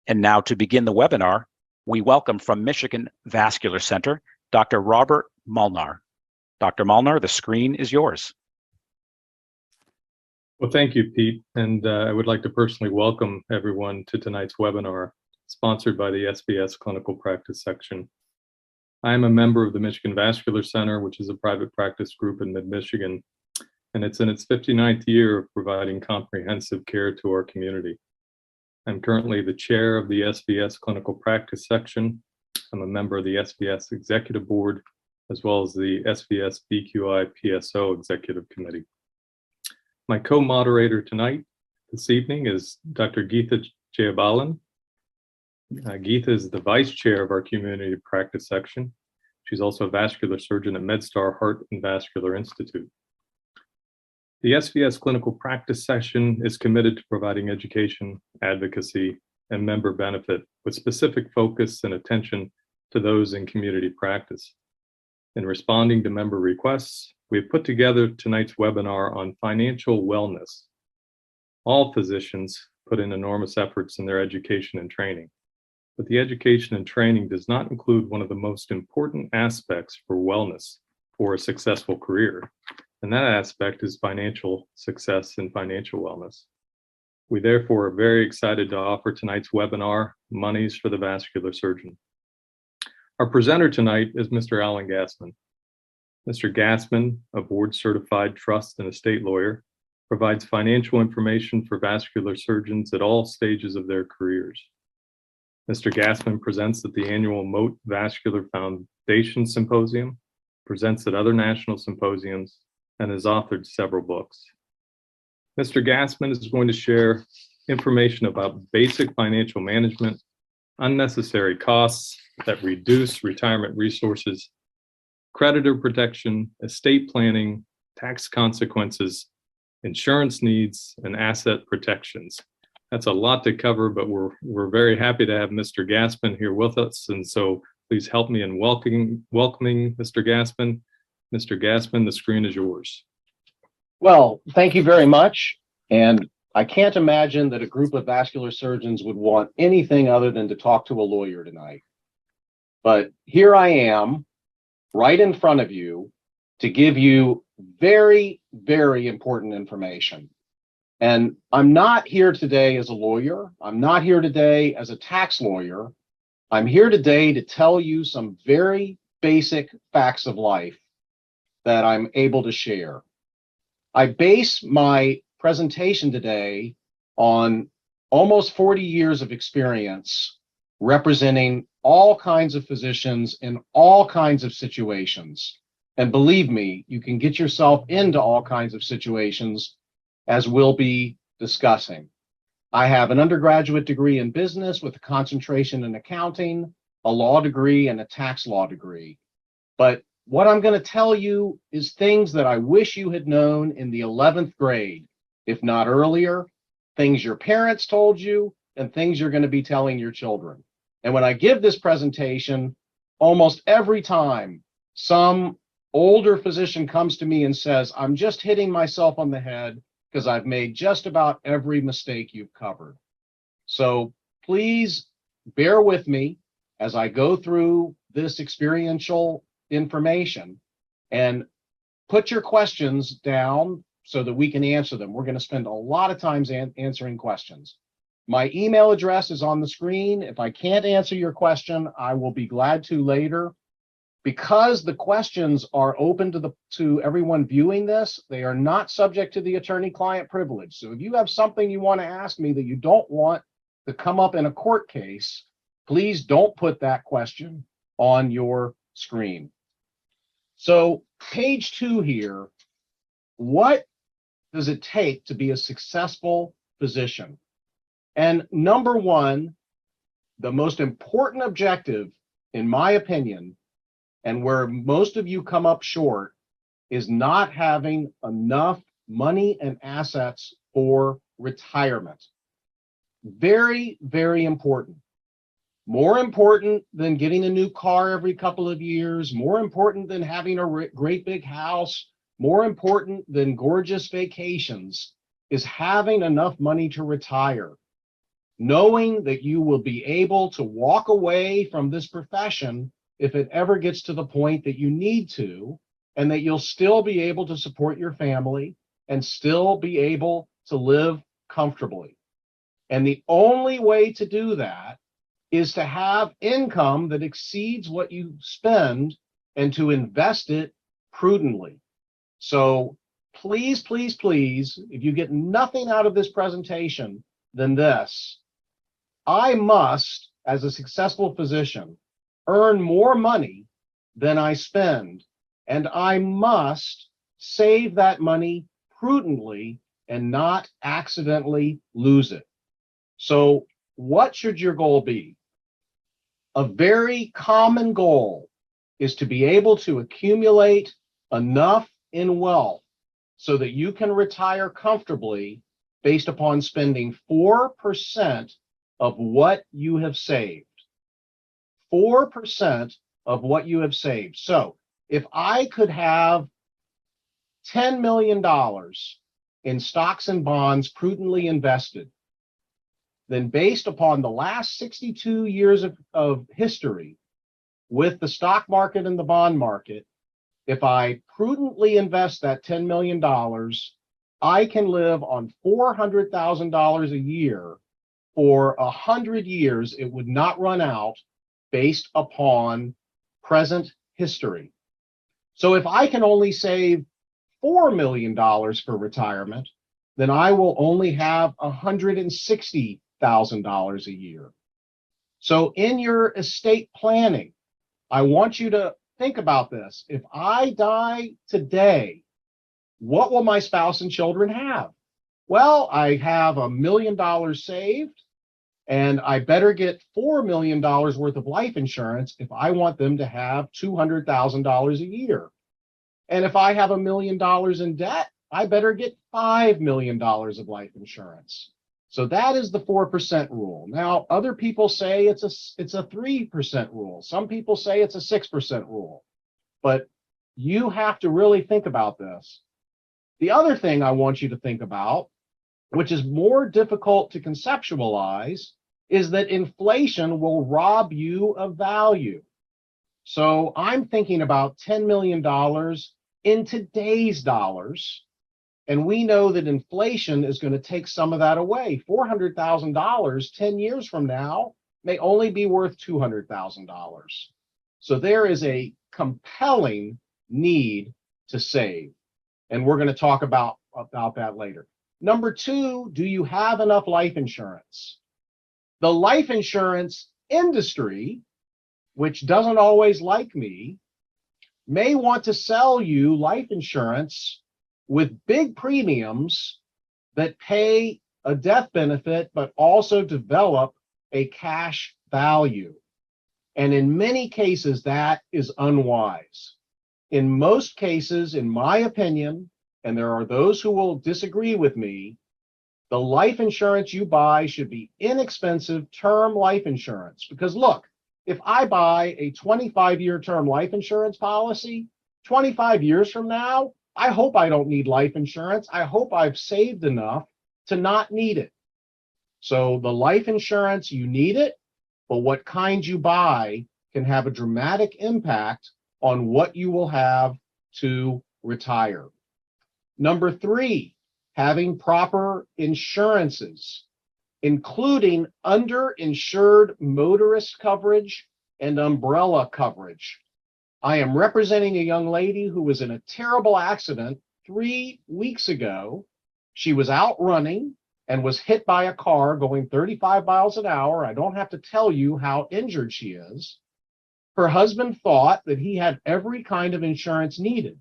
And now to begin the webinar, we welcome from Michigan Vascular Center, Dr. Robert Molnar. Dr. Molnar, the screen is yours. Well, thank you, Pete. And I would like to personally welcome everyone to tonight's webinar, sponsored by the SBS Clinical Practice Section. I am a member of the Michigan Vascular Center, which is a private practice group in mid-Michigan, and it's in its 59th year of providing comprehensive care to our community. I'm currently the chair of the SBS Clinical Practice Section. I'm a member of the SBS Executive Board, as well as the SBS BQI PSO Executive Committee. My co-moderator tonight, this evening, is Dr. Geetha Jayabalan. Geetha is the vice chair of our community practice section. She's also a vascular surgeon at MedStar Heart and Vascular Institute. The SBS Clinical Practice Section is committed to providing education, advocacy, and member benefit with specific focus and attention to those in community practice. In responding to member requests, we have put together tonight's webinar on financial wellness. All physicians put in enormous efforts in their education and training, but the education and training does not include one of the most important aspects for wellness for a successful career, and that aspect is financial success and financial wellness. We therefore are very excited to offer tonight's webinar, Monies for the Vascular Surgeon. Our presenter tonight is Mr. Alan Gassman. Mr. Gassman, a board-certified trust and estate lawyer, provides financial information for vascular surgeons at all stages of their careers. Mr. Gassman presents at the annual Moat Vascular Foundation Symposium, presents at other national symposiums, and has authored several books. Mr. Gassman is going to share information about basic financial management, unnecessary costs that reduce retirement resources, creditor protection, estate planning, tax consequences, insurance needs, and asset protections. That's a lot to cover, but we're very happy to have Mr. Gassman here with us, and so please help me in welcoming Mr. Gassman. Mr. Gassman, the screen is yours. Well, thank you very much, and I can't imagine that a group of vascular surgeons would want anything other than to talk to a lawyer tonight. But here I am, right in front of you, to give you very, very important information. And I'm not here today as a lawyer. I'm not here today as a tax lawyer. I'm here today to tell you some very basic facts of life that I'm able to share. I base my presentation today on almost 40 years of experience representing all kinds of physicians in all kinds of situations. And believe me, you can get yourself into all kinds of situations, as we'll be discussing. I have an undergraduate degree in business with a concentration in accounting, a law degree, and a tax law degree. But what I'm going to tell you is things that I wish you had known in the 11th grade, if not earlier, things your parents told you, and things you're going to be telling your children. And when I give this presentation, almost every time some older physician comes to me and says, I'm just hitting myself on the head because I've made just about every mistake you've covered. So please bear with me as I go through this experiential information and put your questions down so that we can answer them. We're going to spend a lot of time answering questions. My email address is on the screen. If I can't answer your question, I will be glad to later. Because the questions are open to everyone viewing this, they are not subject to the attorney-client privilege. So if you have something you want to ask me that you don't want to come up in a court case, please don't put that question on your screen. So page 2 here, what does it take to be a successful physician? And number one, the most important objective, in my opinion, and where most of you come up short, is not having enough money and assets for retirement. Very, very important. More important than getting a new car every couple of years, more important than having a great big house, more important than gorgeous vacations, is having enough money to retire. knowing that you will be able to walk away from this profession if it ever gets to the point that you need to, and that you'll still be able to support your family and still be able to live comfortably. And the only way to do that is to have income that exceeds what you spend and to invest it prudently. So please, please, please, if you get nothing out of this presentation than this, I must, as a successful physician, earn more money than I spend, and I must save that money prudently and not accidentally lose it. So what should your goal be? A very common goal is to be able to accumulate enough in wealth so that you can retire comfortably based upon spending 4% of what you have saved. 4% of what you have saved. So if I could have $10 million in stocks and bonds prudently invested, then based upon the last 62 years of history with the stock market and the bond market, if I prudently invest that $10 million, I can live on $400,000 a year for 100 years. It would not run out based upon present history. So if I can only save $4 million for retirement, then I will only have $160,000 a year. So in your estate planning, I want you to think about this. If I die today, what will my spouse and children have? Well, I have $1 million saved, and I better get $4 million worth of life insurance if I want them to have $200,000 a year. And if I have $1 million in debt, I better get $5 million of life insurance. So that is the 4% rule. Now, other people say it's a 3% rule. Some people say it's a 6% rule. But you have to really think about this. The other thing I want you to think about, which is more difficult to conceptualize, is that inflation will rob you of value. So I'm thinking about $10 million in today's dollars, and we know that inflation is going to take some of that away. $400,000 10 years from now may only be worth $200,000. So there is a compelling need to save, and we're going to talk about that later. Number two, do you have enough life insurance? The life insurance industry, which doesn't always like me, may want to sell you life insurance with big premiums that pay a death benefit, but also develop a cash value. And in many cases, that is unwise. In most cases, in my opinion, and there are those who will disagree with me, the life insurance you buy should be inexpensive term life insurance. Because look, if I buy a 25-year term life insurance policy, 25 years from now, I hope I don't need life insurance. I hope I've saved enough to not need it. So the life insurance, you need it, but what kind you buy can have a dramatic impact on what you will have to retire. Number three, having proper insurances, including underinsured motorist coverage and umbrella coverage. I am representing a young lady who was in a terrible accident 3 weeks ago. She was out running and was hit by a car going 35 miles an hour. I don't have to tell you how injured she is. Her husband thought that he had every kind of insurance needed,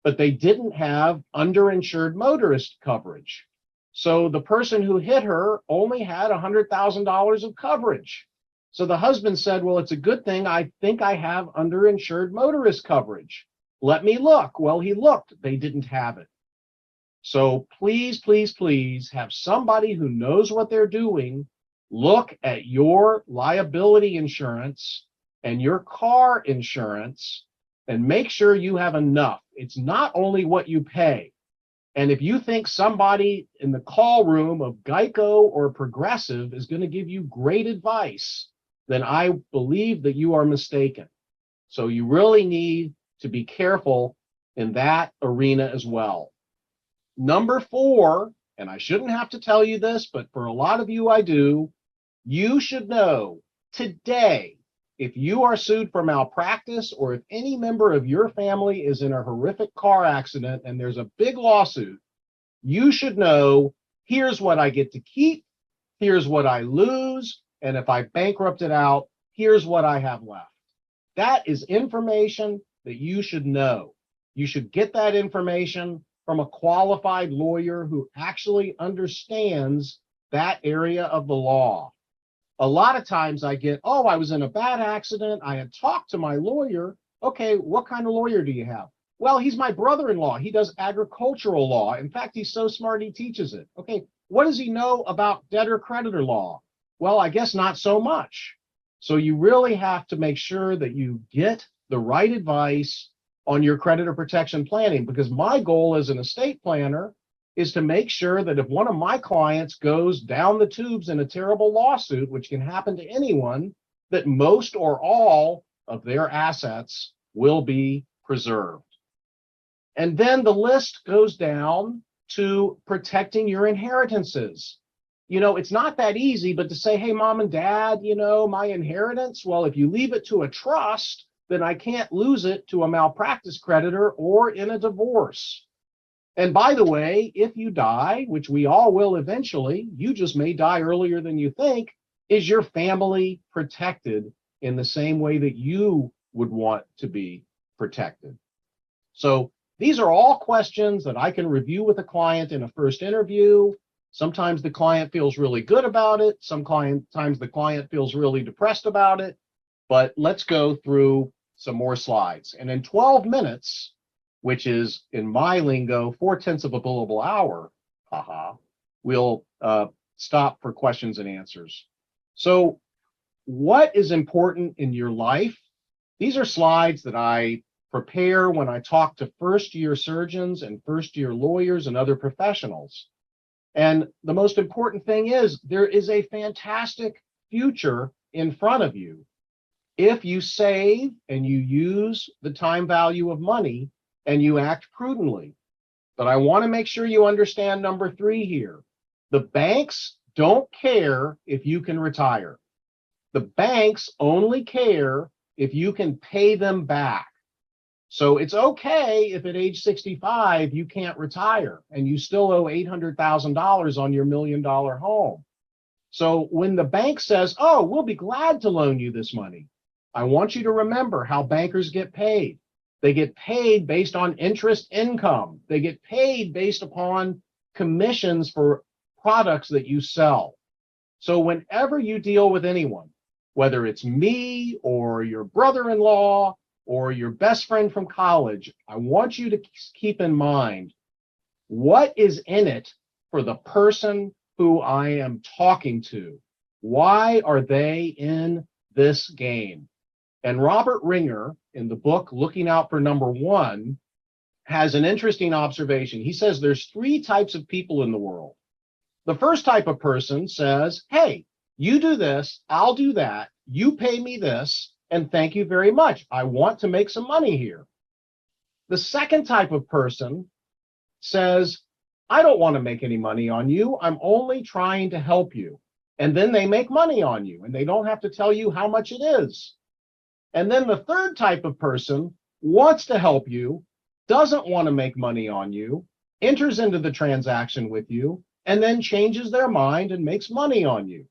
but they didn't have underinsured motorist coverage. So the person who hit her only had $100,000 of coverage. So the husband said, well, it's a good thing. I think I have underinsured motorist coverage. Let me look. Well, he looked. They didn't have it. So please, please, please have somebody who knows what they're doing look at your liability insurance and your car insurance and make sure you have enough. It's not only what you pay. And if you think somebody in the call room of Geico or Progressive is going to give you great advice, then I believe that you are mistaken. So you really need to be careful in that arena as well. Number 4, and I shouldn't have to tell you this, but for a lot of you I do, you should know today, if you are sued for malpractice or if any member of your family is in a horrific car accident and there's a big lawsuit, you should know, here's what I get to keep, here's what I lose, and if I bankrupt it out, here's what I have left. That is information that you should know. You should get that information from a qualified lawyer who actually understands that area of the law. A lot of times I get, oh, I was in a bad accident. I had talked to my lawyer. Okay, what kind of lawyer do you have? Well, he's my brother-in-law. He does agricultural law. In fact, he's so smart he teaches it. Okay, what does he know about debtor-creditor law? Well, I guess not so much. So you really have to make sure that you get the right advice on your creditor protection planning, because my goal as an estate planner is to make sure that if one of my clients goes down the tubes in a terrible lawsuit, which can happen to anyone, that most or all of their assets will be preserved. And then the list goes down to protecting your inheritances. You know, it's not that easy, but to say, hey, mom and dad, you know, my inheritance, well, if you leave it to a trust, then I can't lose it to a malpractice creditor or in a divorce. And by the way, if you die, which we all will eventually, you just may die earlier than you think, is your family protected in the same way that you would want to be protected? So these are all questions that I can review with a client in a first interview. Sometimes the client feels really good about it. Sometimes the client feels really depressed about it. But let's go through some more slides. And in 12 minutes, which is in my lingo, 4/10 of a billable hour, we'll stop for questions and answers. So what is important in your life? These are slides that I prepare when I talk to first-year surgeons and first-year lawyers and other professionals. And the most important thing is there is a fantastic future in front of you if you save and you use the time value of money and you act prudently. But I want to make sure you understand number 3 here. The banks don't care if you can retire. The banks only care if you can pay them back. So it's okay if at age 65 you can't retire and you still owe $800,000 on your $1 million home. So when the bank says, oh, we'll be glad to loan you this money, I want you to remember how bankers get paid. They get paid based on interest income. They get paid based upon commissions for products that you sell. So whenever you deal with anyone, whether it's me or your brother-in-law or your best friend from college, I want you to keep in mind what is in it for the person who I am talking to. Why are they in this game? And Robert Ringer, in the book Looking Out for Number 1, has an interesting observation. He says there's 3 types of people in the world. The first type of person says, hey, you do this, I'll do that, you pay me this, and thank you very much. I want to make some money here. The second type of person says, I don't want to make any money on you. I'm only trying to help you. And then they make money on you, and they don't have to tell you how much it is. And then the third type of person wants to help you, doesn't want to make money on you, enters into the transaction with you, and then changes their mind and makes money on you.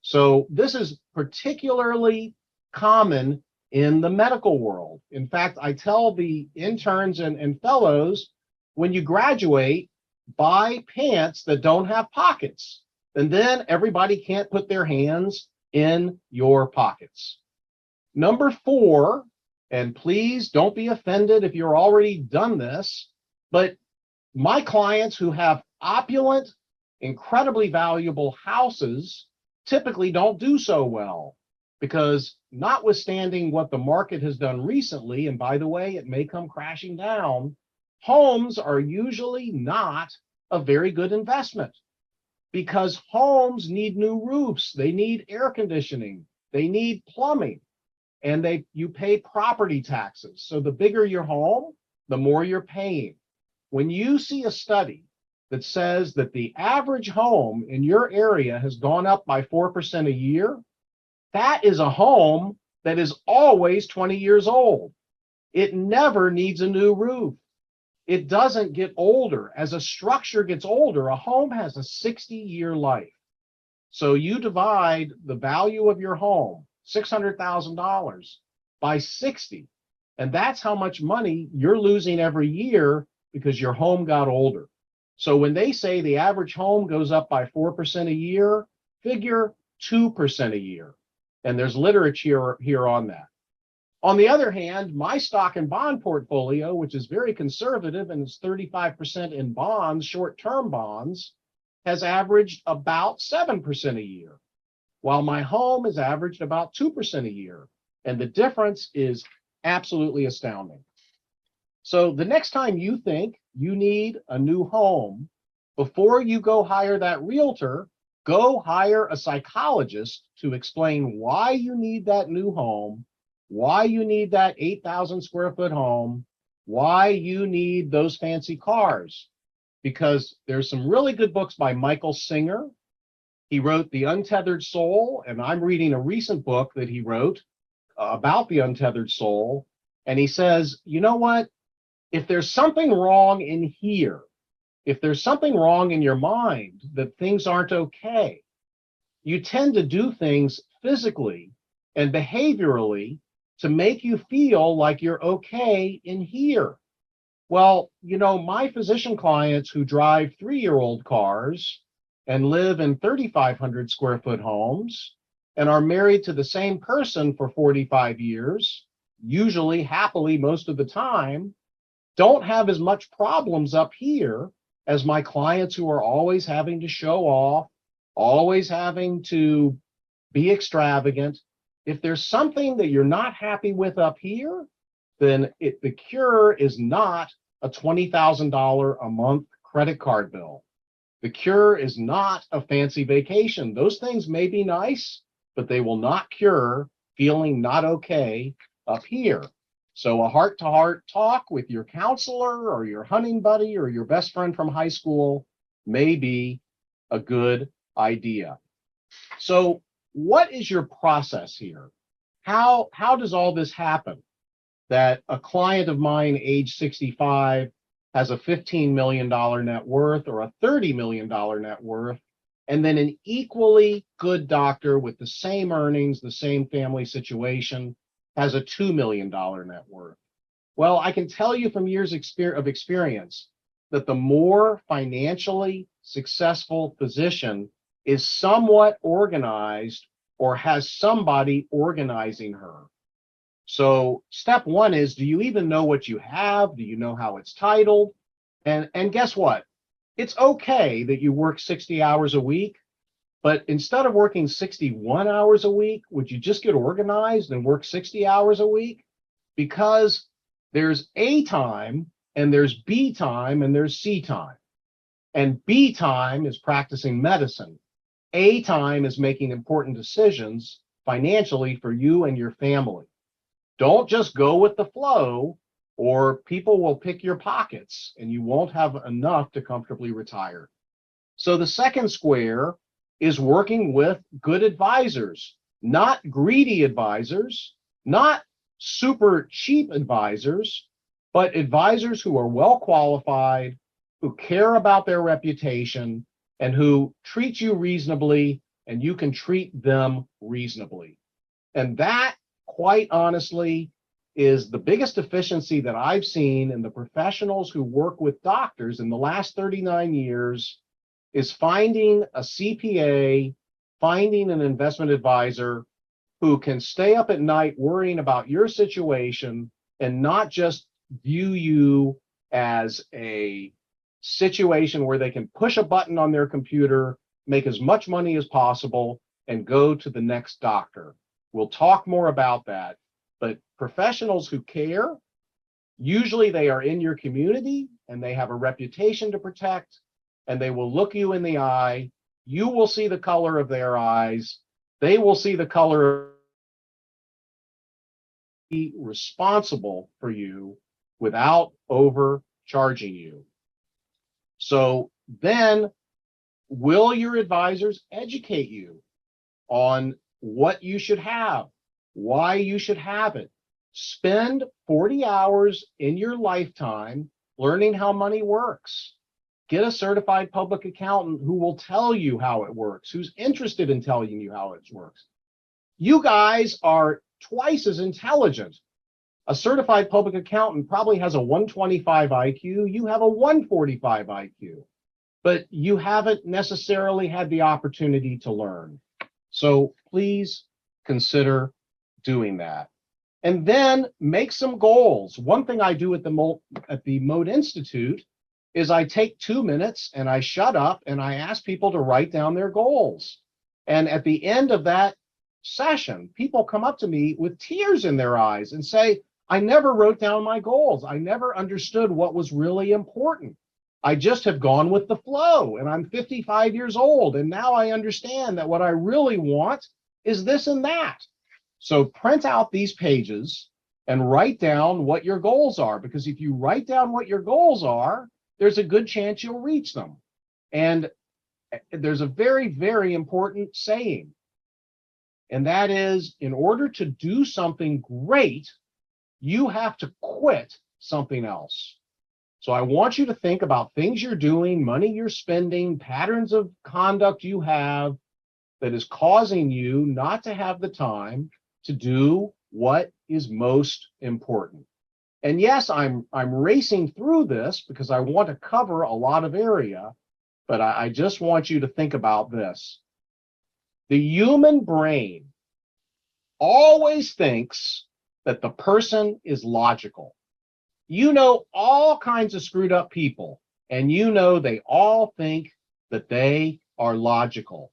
So this is particularly common in the medical world. In fact, I tell the interns and fellows, when you graduate, buy pants that don't have pockets, and then everybody can't put their hands in your pockets. Number 4, and please don't be offended if you're already done this, but my clients who have opulent, incredibly valuable houses typically don't do so well, because notwithstanding what the market has done recently, and by the way, it may come crashing down, Homes are usually not a very good investment because homes need new roofs, they need air conditioning, they need plumbing, and you pay property taxes. So the bigger your home, the more you're paying. When you see a study that says that the average home in your area has gone up by 4% a year, that is a home that is always 20 years old. It never needs a new roof. It doesn't get older. As a structure gets older, a home has a 60-year life. So you divide the value of your home, $600,000, by 60, and that's how much money you're losing every year because your home got older. So when they say the average home goes up by 4% a year, figure 2% a year. And there's literature here on that. On the other hand, my stock and bond portfolio, which is very conservative and is 35% in bonds, short-term bonds, has averaged about 7% a year, while my home has averaged about 2% a year. And the difference is absolutely astounding. So the next time you think you need a new home, before you go hire that realtor, go hire a psychologist to explain why you need that new home, why you need that 8,000 square foot home, why you need those fancy cars. Because there's some really good books by Michael Singer. He wrote The Untethered Soul, and I'm reading a recent book that he wrote about the untethered soul. And he says, you know what? If there's something wrong in here, if there's something wrong in your mind that things aren't okay, you tend to do things physically and behaviorally to make you feel like you're okay in here. Well, you know, my physician clients who drive 3-year-old cars and live in 3,500 square foot homes and are married to the same person for 45 years, usually happily most of the time, don't have as much problems up here as my clients who are always having to show off, always having to be extravagant. If there's something that you're not happy with up here, then the cure is not a $20,000 a month credit card bill. The cure is not a fancy vacation. Those things may be nice, but they will not cure feeling not okay up here. So a heart-to-heart talk with your counselor or your hunting buddy or your best friend from high school may be a good idea. So what is your process here? How does all this happen? That a client of mine, age 65, has a $15 million net worth or a $30 million net worth, and then an equally good doctor with the same earnings, the same family situation, has a $2 million net worth. Well, I can tell you from years of experience that the more financially successful physician is somewhat organized or has somebody organizing her. So step one is, do you even know what you have? Do you know how it's titled? And guess what? It's okay that you work 60 hours a week, but instead of working 61 hours a week, would you just get organized and work 60 hours a week? Because there's A time and there's B time and there's C time. And B time is practicing medicine. A time is making important decisions financially for you and your family. Don't just go with the flow, or people will pick your pockets and you won't have enough to comfortably retire. So the second square is working with good advisors, not greedy advisors, not super cheap advisors, but advisors who are well qualified, who care about their reputation, and who treat you reasonably, and you can treat them reasonably. And that, quite honestly, is the biggest deficiency that I've seen in the professionals who work with doctors in the last 39 years, is finding a CPA, finding an investment advisor who can stay up at night worrying about your situation and not just view you as a situation where they can push a button on their computer, make as much money as possible, and go to the next doctor. We'll talk more about that, but professionals who care, Usually they are in your community and they have a reputation to protect, and they will look you in the eye. You will see the color of their eyes. They will see the color responsible for you without overcharging you. So then, will your advisors educate you on what you should have, why you should have it? Spend 40 hours in your lifetime learning how money works. Get a certified public accountant who will tell you how it works, who's interested in telling you how it works. You guys are twice as intelligent. A certified public accountant probably has a 125 IQ. You have a 145 IQ, but you haven't necessarily had the opportunity to learn. So please consider doing that. And then make some goals. One thing I do at the Mode Institute is I take 2 minutes and I shut up and I ask people to write down their goals. And at the end of that session, people come up to me with tears in their eyes and say, I never wrote down my goals. I never understood what was really important. I just have gone with the flow, and I'm 55 years old. And now I understand that what I really want is this and that. So print out these pages and write down what your goals are, because if you write down what your goals are, there's a good chance you'll reach them. And there's a very, very important saying, and that is, in order to do something great, you have to quit something else. So I want you to think about things you're doing, money you're spending, patterns of conduct you have that is causing you not to have the time to do what is most important. And yes, I'm racing through this because I want to cover a lot of area, but I just want you to think about this. The human brain always thinks that the person is logical. You know all kinds of screwed up people, and you know they all think that they are logical.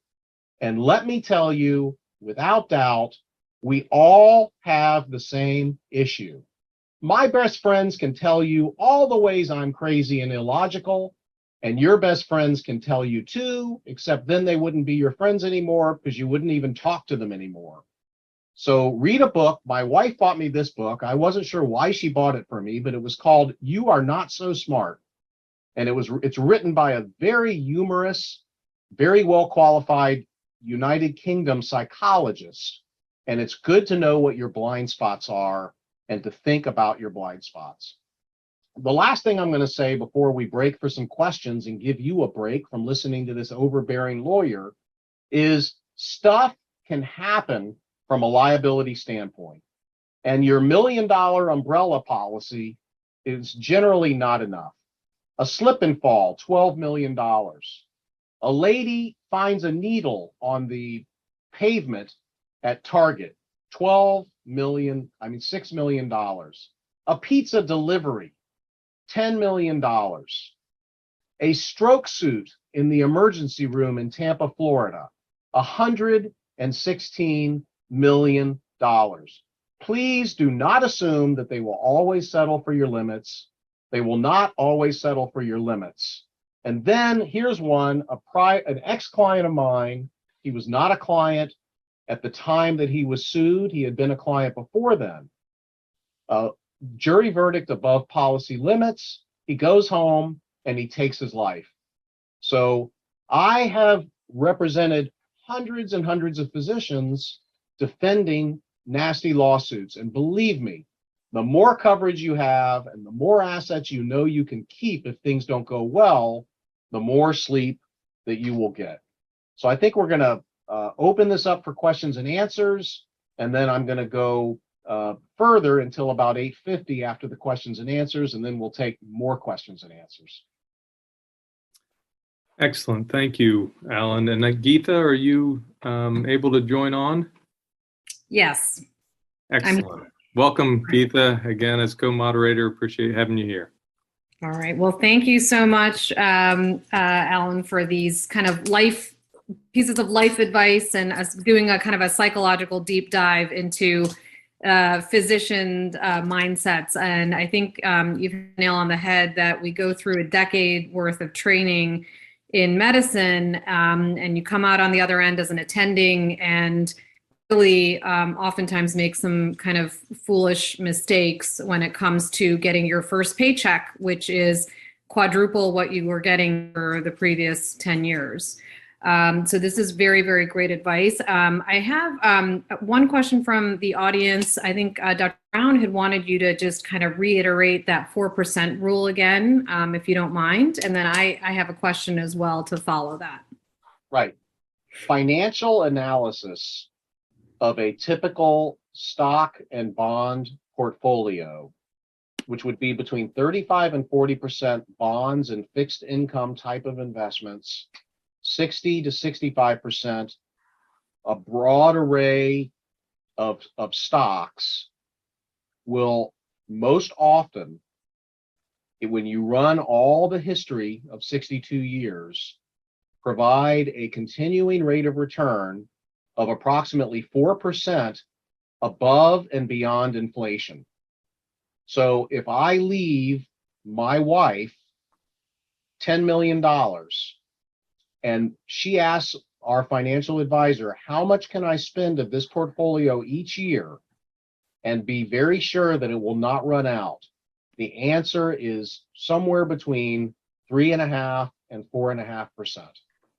And let me tell you, without doubt, we all have the same issue. My best friends can tell you all the ways I'm crazy and illogical, and your best friends can tell you too, except then they wouldn't be your friends anymore because you wouldn't even talk to them anymore. So read a book. My wife bought me this book. I wasn't sure why she bought it for me, but it was called You Are Not So Smart. And it's written by a very humorous, very well qualified United Kingdom psychologist. And it's good to know what your blind spots are and to think about your blind spots. The last thing I'm going to say before we break for some questions and give you a break from listening to this overbearing lawyer is stuff can happen from a liability standpoint. And your $1 million umbrella policy is generally not enough. A slip and fall, $12 million. A lady finds a needle on the pavement at Target, $6 million. A pizza delivery, $10 million. A stroke suit in the emergency room in Tampa, Florida, $116 million. Please do not assume that they will always settle for your limits. They will not always settle for your limits. And then here's one, an ex-client of mine. He was not a client at the time that he was sued. He had been a client before then. Jury verdict above policy limits. He goes home and he takes his life. So I have represented hundreds and hundreds of physicians defending nasty lawsuits. And believe me, the more coverage you have and the more assets you know you can keep if things don't go well, the more sleep that you will get. So I think we're going to open this up for questions and answers, and then I'm going to go further until about 8:50 after the questions and answers, and then we'll take more questions and answers. Excellent. Thank you, Alan. And Geetha, are you able to join on? Yes. Excellent. Welcome, Geetha, again, as co-moderator. Appreciate having you here. All right. Well, thank you so much, Alan, for these kind of pieces of life advice and us doing a kind of a psychological deep dive into physician mindsets. And I think you've hit the nail on the head that we go through a decade worth of training in medicine, and you come out on the other end as an attending and really oftentimes make some kind of foolish mistakes when it comes to getting your first paycheck, which is quadruple what you were getting for the previous 10 years. So this is very, very great advice. I have one question from the audience. I think Dr. Brown had wanted you to just kind of reiterate that 4% rule again, if you don't mind. And then I have a question as well to follow that. Right. Financial analysis of a typical stock and bond portfolio, which would be between 35 and 40% bonds and fixed income type of investments, 60 to 65%, a broad array of stocks, will most often, when you run all the history of 62 years, provide a continuing rate of return of approximately 4% above and beyond inflation. So if I leave my wife $10 million and she asks our financial advisor, how much can I spend of this portfolio each year and be very sure that it will not run out? The answer is somewhere between 3.5% and 4.5%.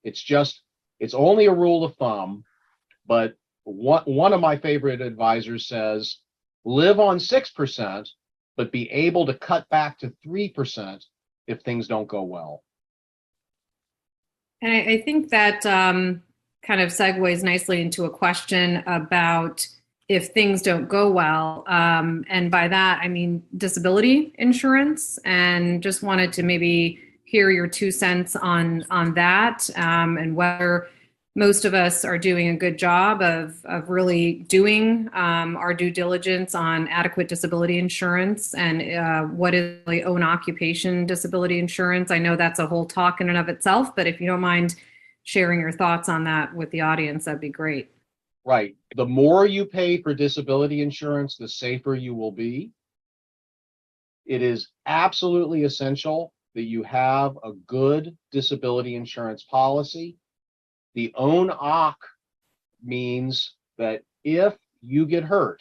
It's only a rule of thumb, but one of my favorite advisors says, live on 6%, but be able to cut back to 3% if things don't go well. And I think that kind of segues nicely into a question about if things don't go well. And by that, I mean disability insurance, and just wanted to maybe hear your 2 cents on that, and whether most of us are doing a good job of really doing our due diligence on adequate disability insurance, and what is really own occupation disability insurance. I know that's a whole talk in and of itself, but if you don't mind sharing your thoughts on that with the audience, that'd be great. Right. The more you pay for disability insurance, the safer you will be. It is absolutely essential that you have a good disability insurance policy. The own OC means that if you get hurt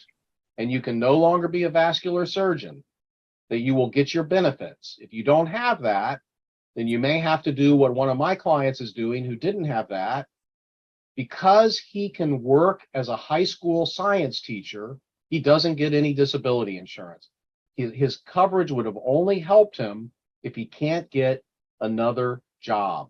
and you can no longer be a vascular surgeon, that you will get your benefits. If you don't have that, then you may have to do what one of my clients is doing who didn't have that. Because he can work as a high school science teacher, he doesn't get any disability insurance. His coverage would have only helped him if he can't get another job.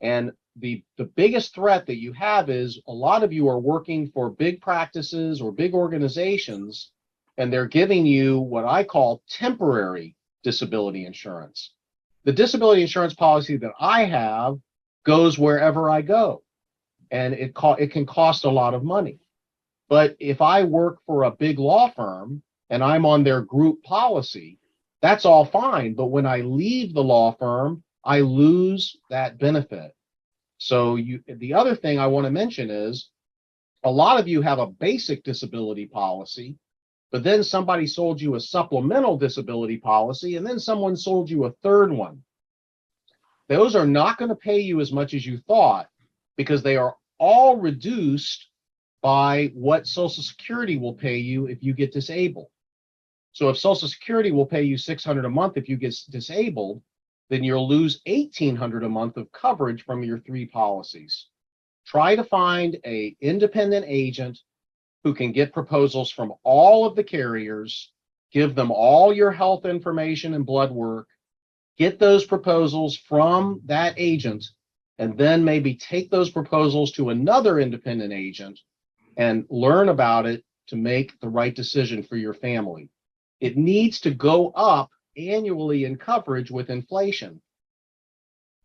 And the biggest threat that you have is a lot of you are working for big practices or big organizations, and they're giving you what I call temporary disability insurance. The disability insurance policy that I have goes wherever I go, and it can cost a lot of money. But if I work for a big law firm and I'm on their group policy, that's all fine. But when I leave the law firm, I lose that benefit. So the other thing I want to mention is a lot of you have a basic disability policy, but then somebody sold you a supplemental disability policy, and then someone sold you a third one. Those are not going to pay you as much as you thought, because they are all reduced by what Social Security will pay you if you get disabled. So if Social Security will pay you $600 a month if you get disabled, then you'll lose $1,800 a month of coverage from your 3 policies. Try to find an independent agent who can get proposals from all of the carriers, give them all your health information and blood work, get those proposals from that agent, and then maybe take those proposals to another independent agent and learn about it to make the right decision for your family. It needs to go up annually in coverage with inflation.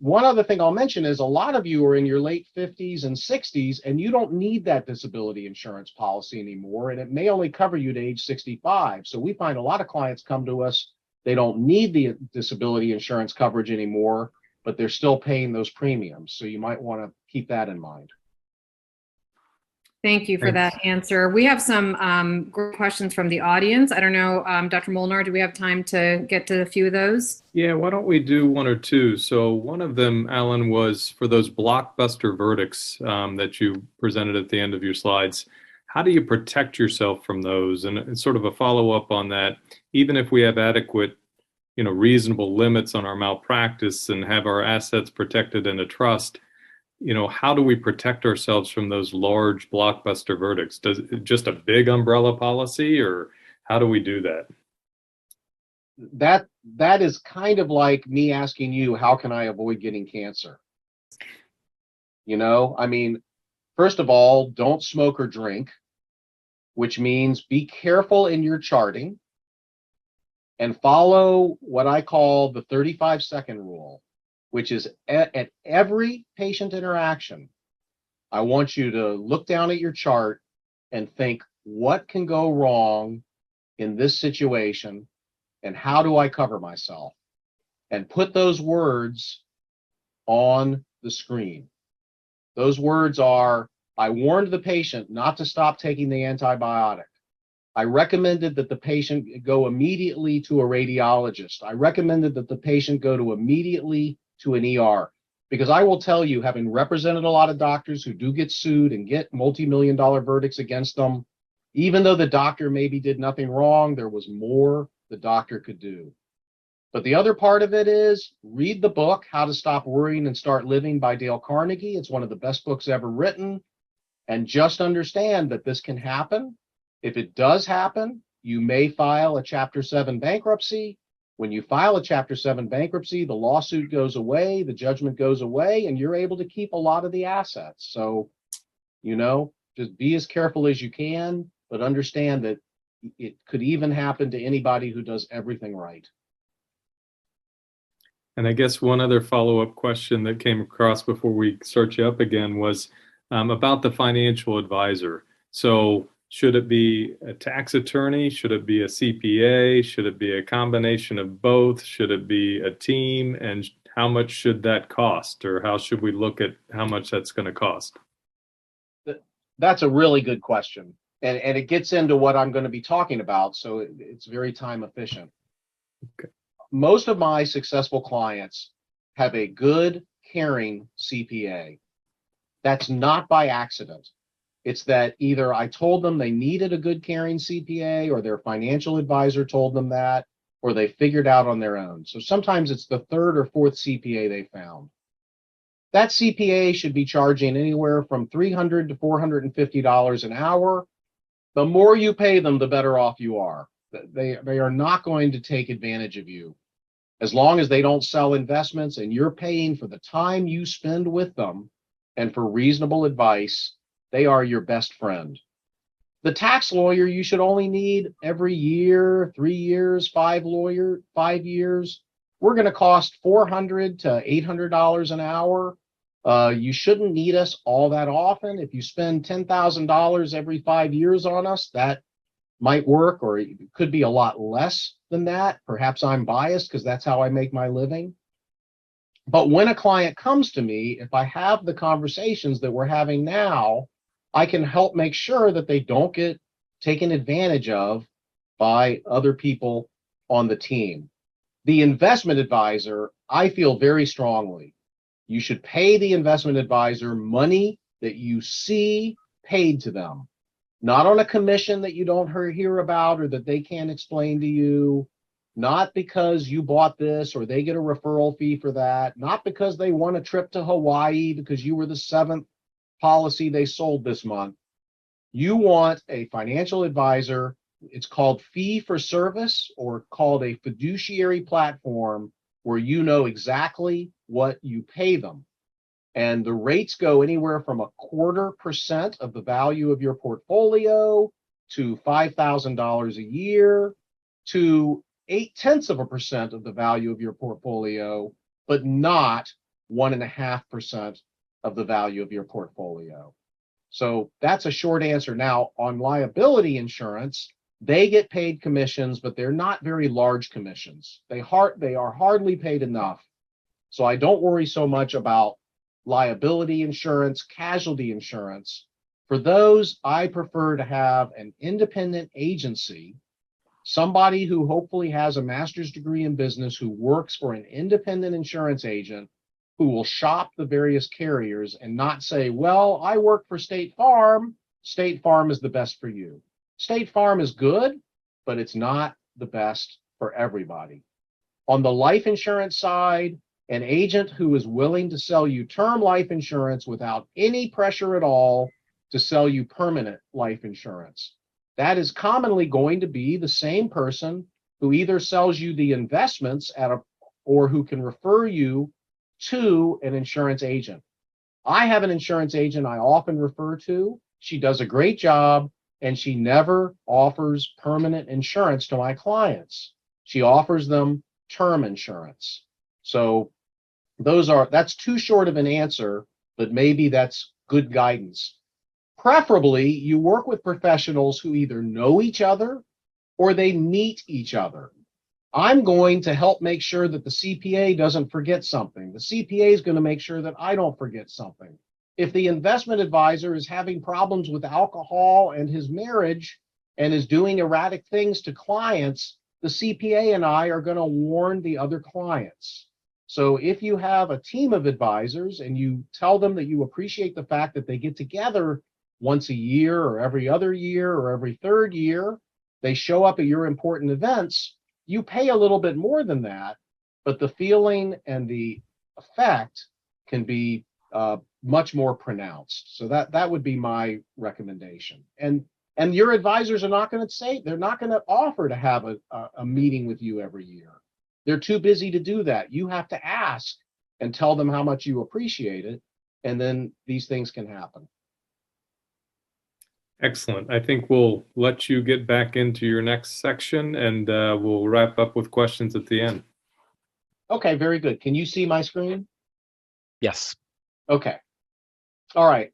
One other thing I'll mention is a lot of you are in your late 50s and 60s, and you don't need that disability insurance policy anymore, and it may only cover you to age 65. So we find a lot of clients come to us, they don't need the disability insurance coverage anymore, but they're still paying those premiums. So you might want to keep that in mind. Thank you for Thanks. that answer. We have some great questions from the audience. I don't know, Dr. Molnar, do we have time to get to a few of those? Yeah, why don't we do one or two? So one of them, Alan, was for those blockbuster verdicts that you presented at the end of your slides. How do you protect yourself from those? And sort of a follow-up on that, even if we have adequate, reasonable limits on our malpractice and have our assets protected in a trust, how do we protect ourselves from those large blockbuster verdicts? Does just a big umbrella policy, or how do we do that? That is kind of like me asking you, how can I avoid getting cancer? I mean, first of all, don't smoke or drink, which means be careful in your charting and follow what I call the 35-second rule, which is at every patient interaction, I want you to look down at your chart and think, what can go wrong in this situation and how do I cover myself? And put those words on the screen. Those words are, I warned the patient not to stop taking the antibiotic. I recommended that the patient go immediately to a radiologist. I recommended that the patient go immediately to an ER, because I will tell you, having represented a lot of doctors who do get sued and get multi-million-dollar verdicts against them, even though the doctor maybe did nothing wrong, there was more the doctor could do. But the other part of it is read the book, How to Stop Worrying and Start Living by Dale Carnegie. It's one of the best books ever written. And just understand that this can happen. If it does happen, you may file a Chapter 7 bankruptcy. When you file a Chapter 7 bankruptcy, the lawsuit goes away, the judgment goes away, and you're able to keep a lot of the assets. So, just be as careful as you can, but understand that it could even happen to anybody who does everything right. And I guess one other follow-up question that came across before we start you up again was about the financial advisor. So should it be a tax attorney? Should it be a CPA? Should it be a combination of both? Should it be a team? And how much should that cost? Or how should we look at how much that's going to cost? That's a really good question. And it gets into what I'm going to be talking about. So it's very time efficient. Okay. Most of my successful clients have a good, caring CPA. That's not by accident. It's that either I told them they needed a good, caring CPA, or their financial advisor told them that, or they figured out on their own. So sometimes it's the third or fourth CPA they found. That CPA should be charging anywhere from $300 to $450 an hour. The more you pay them, the better off you are. They are not going to take advantage of you. As long as they don't sell investments and you're paying for the time you spend with them and for reasonable advice, they are your best friend. The tax lawyer you should only need every year, 3 years, 5 years. We're going to cost $400 to $800 an hour. You shouldn't need us all that often. If you spend $10,000 every 5 years on us, that might work, or it could be a lot less than that. Perhaps I'm biased because that's how I make my living. But when a client comes to me, if I have the conversations that we're having now, I can help make sure that they don't get taken advantage of by other people on the team. The investment advisor, I feel very strongly, you should pay the investment advisor money that you see paid to them, not on a commission that you don't hear about or that they can't explain to you, not because you bought this or they get a referral fee for that, not because they won a trip to Hawaii because you were the 7th policy they sold this month. You want a financial advisor. It's called fee for service, or called a fiduciary platform, where you know exactly what you pay them. And the rates go anywhere from 0.25% of the value of your portfolio to $5,000 a year to 0.8% of the value of your portfolio, but not 1.5% of the value of your portfolio. So that's a short answer. Now, on liability insurance, they get paid commissions, but they're not very large commissions. They are hardly paid enough. So I don't worry so much about liability insurance, casualty insurance. For those, I prefer to have an independent agency, somebody who hopefully has a master's degree in business, who works for an independent insurance agent, who will shop the various carriers and not say, well, I work for State Farm. State Farm is the best for you. State Farm is good, but it's not the best for everybody. On the life insurance side, an agent who is willing to sell you term life insurance without any pressure at all to sell you permanent life insurance. That is commonly going to be the same person who either sells you the investments or who can refer you to an insurance agent. I have an insurance agent I often refer to. She does a great job, and she never offers permanent insurance to my clients. She offers them term insurance. So that's too short of an answer, but maybe that's good guidance. Preferably, you work with professionals who either know each other or they meet each other. I'm going to help make sure that the CPA doesn't forget something. The CPA is going to make sure that I don't forget something. If the investment advisor is having problems with alcohol and his marriage and is doing erratic things to clients, the CPA and I are going to warn the other clients. So if you have a team of advisors and you tell them that you appreciate the fact that they get together once a year or every other year or every third year, they show up at your important events, you pay a little bit more than that, but the feeling and the effect can be much more pronounced. So that would be my recommendation. And your advisors are not going to say, they're not going to offer to have a meeting with you every year. They're too busy to do that. You have to ask and tell them how much you appreciate it, and then these things can happen. Excellent. I think we'll let you get back into your next section, and we'll wrap up with questions at the end. Okay, very good. Can you see my screen? Yes. Okay. All right.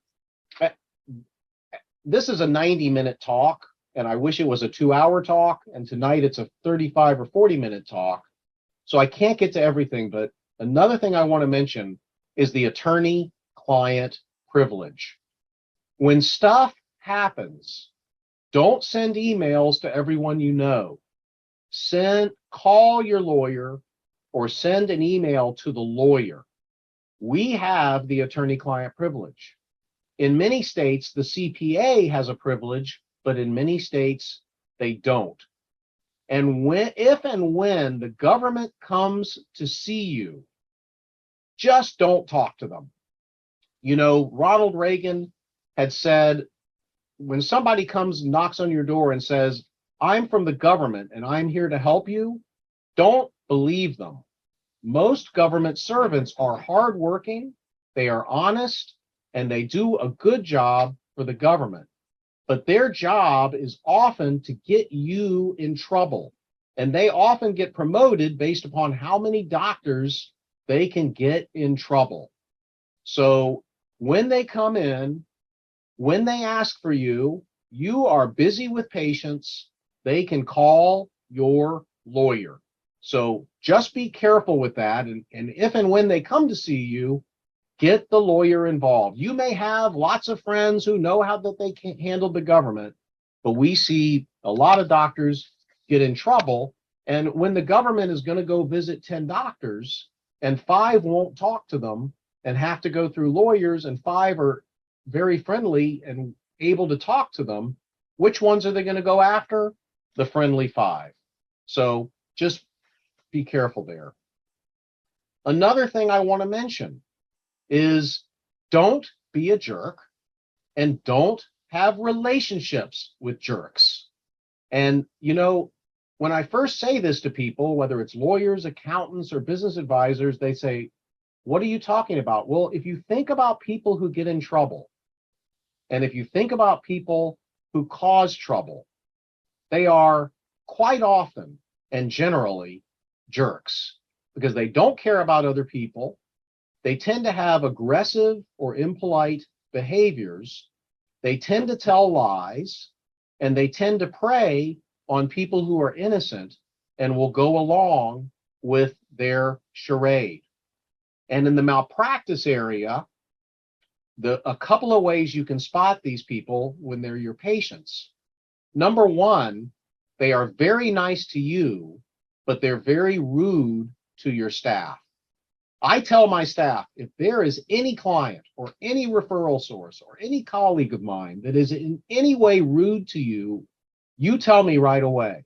This is a 90-minute talk, and I wish it was a 2-hour talk, and tonight it's a 35 or 40-minute talk. So I can't get to everything, but another thing I want to mention is the attorney-client privilege. When stuff happens, don't send emails to everyone you know. Call your lawyer or send an email to the lawyer. We have the attorney-client privilege. In many states, the CPA has a privilege, but in many states, they don't. And if and when the government comes to see you, just don't talk to them. You know, Ronald Reagan had said, when somebody comes and knocks on your door and says, I'm from the government and I'm here to help you, don't believe them. Most government servants are hardworking, they are honest, and they do a good job for the government. But their job is often to get you in trouble. And they often get promoted based upon how many doctors they can get in trouble. So when they come in, when they ask for you, you are busy with patients, they can call your lawyer. So just be careful with that. And if and when they come to see you, get the lawyer involved. You may have lots of friends who know how that they can handle the government, but we see a lot of doctors get in trouble. And when the government is going to go visit 10 doctors and 5 won't talk to them and have to go through lawyers and 5 are very friendly and able to talk to them, which ones are they going to go after? The friendly 5. So just be careful there. Another thing I want to mention is don't be a jerk and don't have relationships with jerks. And, you know, when I first say this to people, whether it's lawyers, accountants, or business advisors, they say, what are you talking about? Well, if you think about people who get in trouble, and if you think about people who cause trouble, they are quite often and generally jerks because they don't care about other people. They tend to have aggressive or impolite behaviors. They tend to tell lies, and they tend to prey on people who are innocent and will go along with their charade. And in the malpractice area, a couple of ways you can spot these people when they're your patients. Number one, they are very nice to you, but they're very rude to your staff. I tell my staff, if there is any client or any referral source or any colleague of mine that is in any way rude to you, you tell me right away.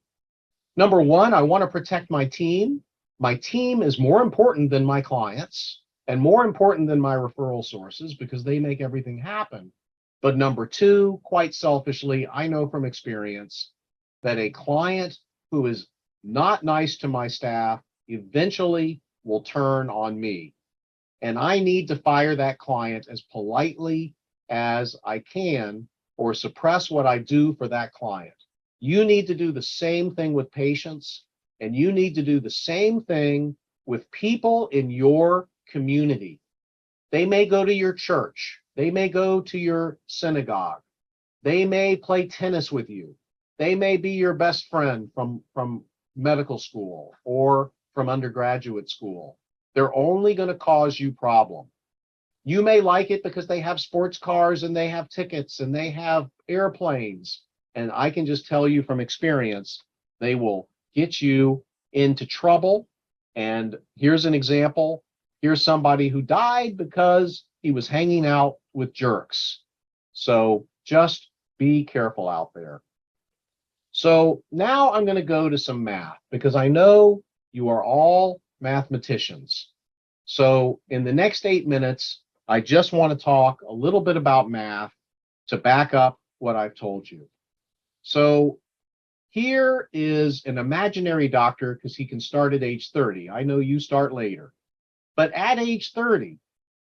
Number one, I want to protect my team. My team is more important than my clients and more important than my referral sources because they make everything happen. But number two, quite selfishly, I know from experience that a client who is not nice to my staff eventually will turn on me. And I need to fire that client as politely as I can or suppress what I do for that client. You need to do the same thing with patients, and you need to do the same thing with people in your community. They may go to your church. They may go to your synagogue. They may play tennis with you. They may be your best friend from medical school or from undergraduate school. They're only going to cause you problem. You may like it because they have sports cars and they have tickets and they have airplanes. And I can just tell you from experience, they will get you into trouble. And here's an example. Here's somebody who died because he was hanging out with jerks. So just be careful out there. So now I'm going to go to some math because I know you are all mathematicians. So in the next 8 minutes, I just want to talk a little bit about math to back up what I've told you. So here is an imaginary doctor because he can start at age 30. I know you start later. But at age 30,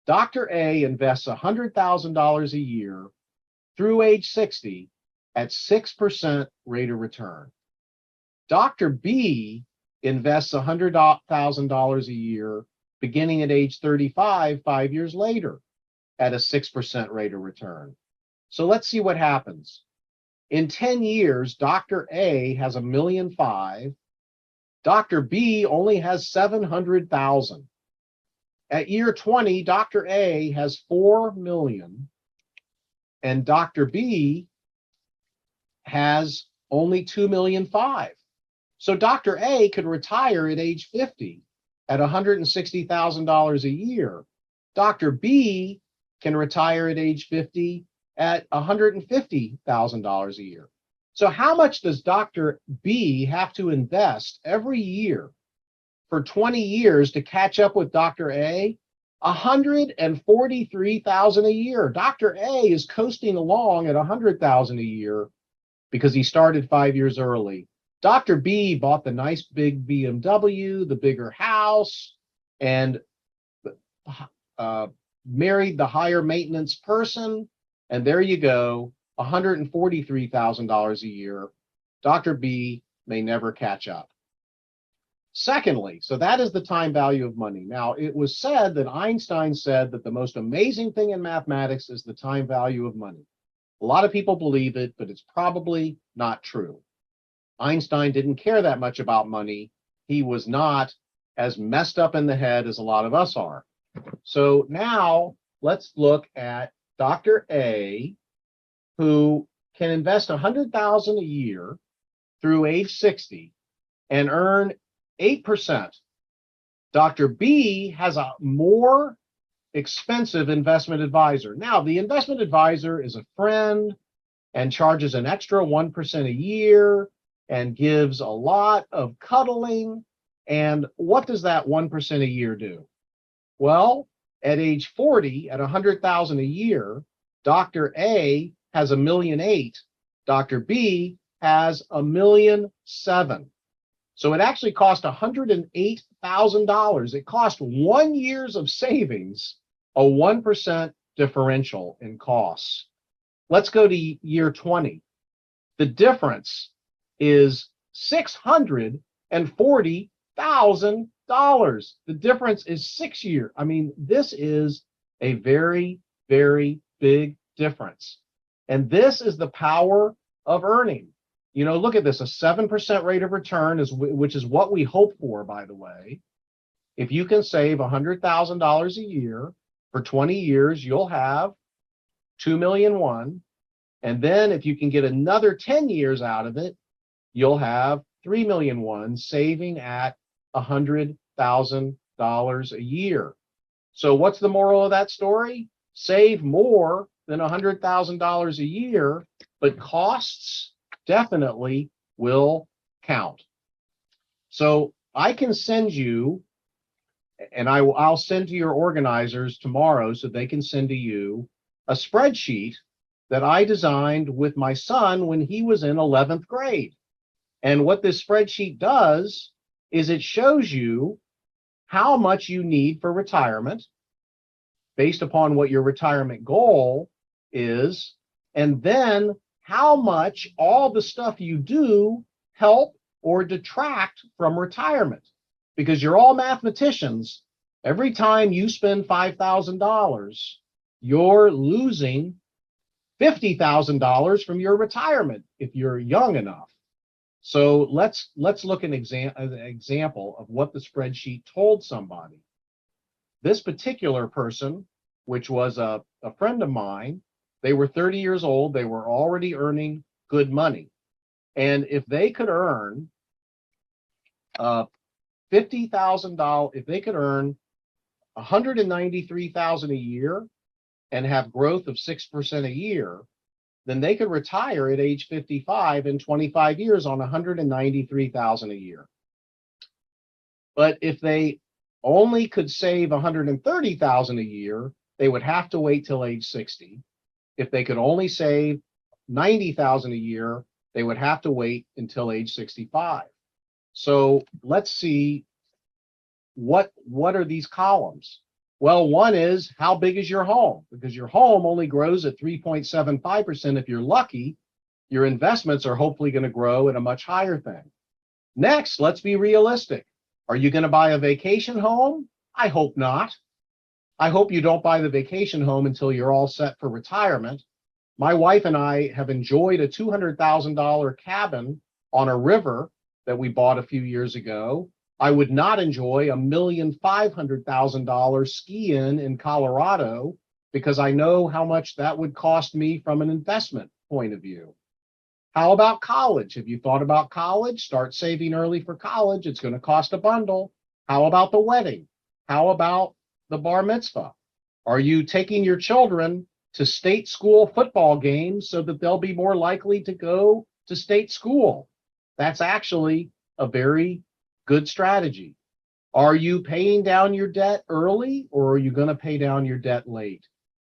Dr. A invests $100,000 a year through age 60 at 6% rate of return. Dr. B invests $100,000 a year beginning at age 35, 5 years later at a 6% rate of return. So let's see what happens. In 10 years, Dr. A has $1.5 million. Dr. B only has $700,000. At year 20, Dr. A has $4 million and Dr. B has only $2.5 million. So Dr. A could retire at age 50 at $160,000 a year. Dr. B can retire at age 50 at $150,000 a year. So how much does Dr. B have to invest every year for 20 years to catch up with Dr. A? $143,000 a year. Dr. A is coasting along at $100,000 a year because he started 5 years early. Dr. B bought the nice big BMW, the bigger house, and married the higher maintenance person. And there you go, $143,000 a year. Dr. B may never catch up. Secondly, so that is the time value of money. Now, it was said that Einstein said that the most amazing thing in mathematics is the time value of money. A lot of people believe it, but it's probably not true. Einstein didn't care that much about money. He was not as messed up in the head as a lot of us are. So now let's look at Dr. A, who can invest $100,000 a year through age 60 and earn 8%. Dr. B has a more expensive investment advisor. Now, the investment advisor is a friend and charges an extra 1% a year and gives a lot of cuddling. And what does that 1% a year do? Well, at age 40, at $100,000 a year, Dr. A has $1.8 million. Dr. B has $1.7 million. So it actually cost $108,000. It cost 1 year's of savings, a 1% differential in costs. Let's go to year 20. The difference is $640,000. The difference is 6 years. I mean, this is a very, very big difference. And this is the power of earning. You know, look at this, a 7% rate of return, which is what we hope for, by the way. If you can save $100,000 a year for 20 years, you'll have 2,000,001. And then if you can get another 10 years out of it, you'll have 3,000,001 saving at $100,000 a year. So what's the moral of that story? Save more than $100,000 a year, but costs definitely will count. So I can send you, and I'll send to your organizers tomorrow so they can send to you a spreadsheet that I designed with my son when he was in 11th grade. And what this spreadsheet does is it shows you how much you need for retirement based upon what your retirement goal is, and then how much all the stuff you do help or detract from retirement. Because you're all mathematicians. Every time you spend $5,000, you're losing $50,000 from your retirement if you're young enough. So let's look at an example of what the spreadsheet told somebody. This particular person, which was a friend of mine, they were 30 years old. They were already earning good money. And if they could earn $50,000, if they could earn $193,000 a year and have growth of 6% a year, then they could retire at age 55 in 25 years on $193,000 a year. But if they only could save $130,000 a year, they would have to wait till age 60. If they could only save $90,000 a year, they would have to wait until age 65. So let's see what are these columns? Well, one is how big is your home? Because your home only grows at 3.75% if you're lucky. Your investments are hopefully going to grow at a much higher thing. Next, let's be realistic. Are you going to buy a vacation home? I hope not. I hope you don't buy the vacation home until you're all set for retirement. My wife and I have enjoyed a $200,000 cabin on a river that we bought a few years ago. I would not enjoy $1,500,000 ski-in in Colorado because I know how much that would cost me from an investment point of view. How about college? Have you thought about college? Start saving early for college. It's going to cost a bundle. How about the wedding? How about the bar mitzvah? Are you taking your children to state school football games so that they'll be more likely to go to state school? That's actually a very good strategy. Are you paying down your debt early, or are you going to pay down your debt late?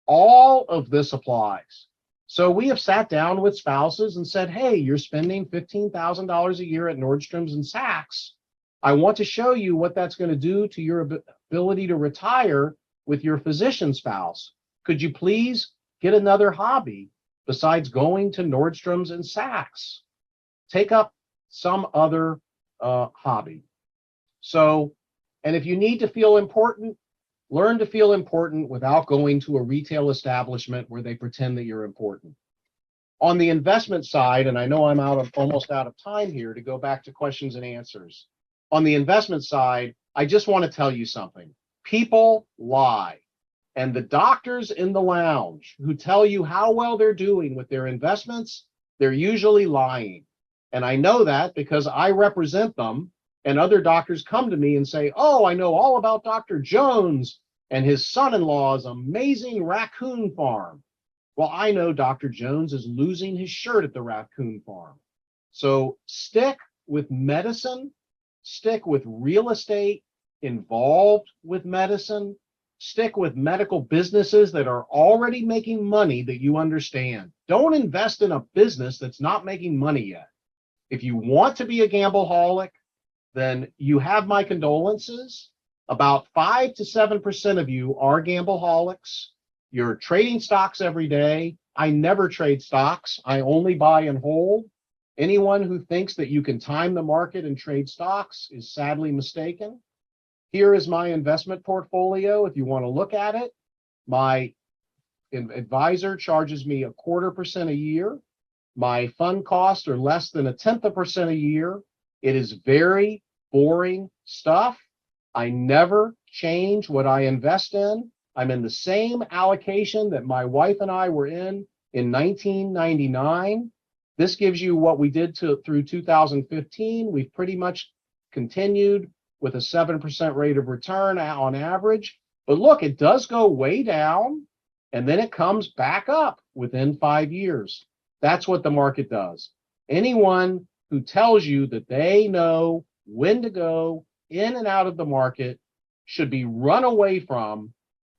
All of this applies. So we have sat down with spouses and said, hey, you're spending $15,000 a year at Nordstrom's and Saks. I want to show you what that's going to do to your ability to retire with your physician spouse. Could you please get another hobby besides going to Nordstrom's and Saks? Take up some other hobby. So, and if you need to feel important, learn to feel important without going to a retail establishment where they pretend that you're important. On the investment side, and I know I'm almost out of time here to go back to questions and answers. On the investment side, I just want to tell you something. People lie. And the doctors in the lounge who tell you how well they're doing with their investments, they're usually lying. And I know that because I represent them, and other doctors come to me and say, oh, I know all about Dr. Jones and his son-in-law's amazing raccoon farm. Well, I know Dr. Jones is losing his shirt at the raccoon farm. So stick with medicine, stick with real estate involved with medicine, stick with medical businesses that are already making money that you understand. Don't invest in a business that's not making money yet. If you want to be a gambleaholic, then you have my condolences. About 5 to 7% of you are gambleaholics. You're trading stocks every day. I never trade stocks. I only buy and hold. Anyone who thinks that you can time the market and trade stocks is sadly mistaken. Here is my investment portfolio. If you want to look at it, my advisor charges me 0.25% a year. My fund costs are less than 0.1% a year. It is very boring stuff. I never change what I invest in. I'm in the same allocation that my wife and I were in 1999. This gives you what we did through 2015. We've pretty much continued with a 7% rate of return on average. But look, it does go way down and then it comes back up within 5 years. That's what the market does. Anyone who tells you that they know when to go in and out of the market should be run away from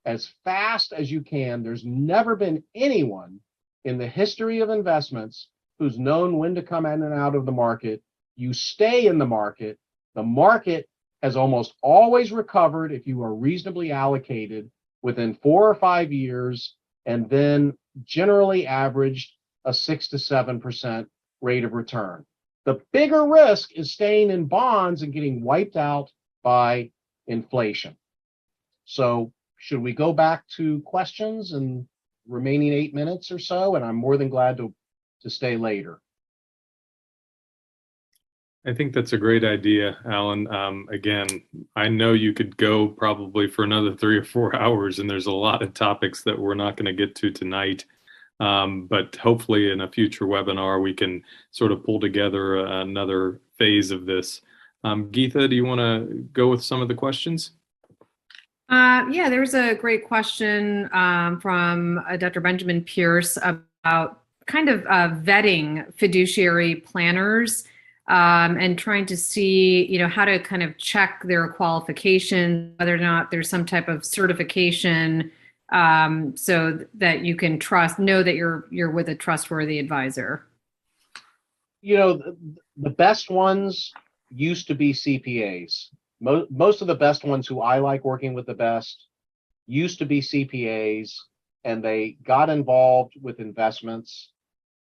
as fast as you can. There's never been anyone in the history of investments who's known when to come in and out of the market. You stay in the market. The market has almost always recovered if you are reasonably allocated within 4 or 5 years, and then generally averaged a 6 to 7% rate of return. The bigger risk is staying in bonds and getting wiped out by inflation. So should we go back to questions in remaining 8 minutes or so? And I'm more than glad to stay later. I think that's a great idea, Alan. Again, I know you could go probably for another 3 or 4 hours, and there's a lot of topics that we're not going to get to tonight. But hopefully in a future webinar, we can sort of pull together another phase of this. Geetha, do you want to go with some of the questions? Yeah, there's a great question from Dr. Benjamin Pierce about kind of vetting fiduciary planners and trying to see, how to kind of check their qualifications, whether or not there's some type of certification so that you can know that you're with a trustworthy advisor. The best ones used to be CPAs. Most of the best ones who I like working with the best used to be CPAs, and they got involved with investments.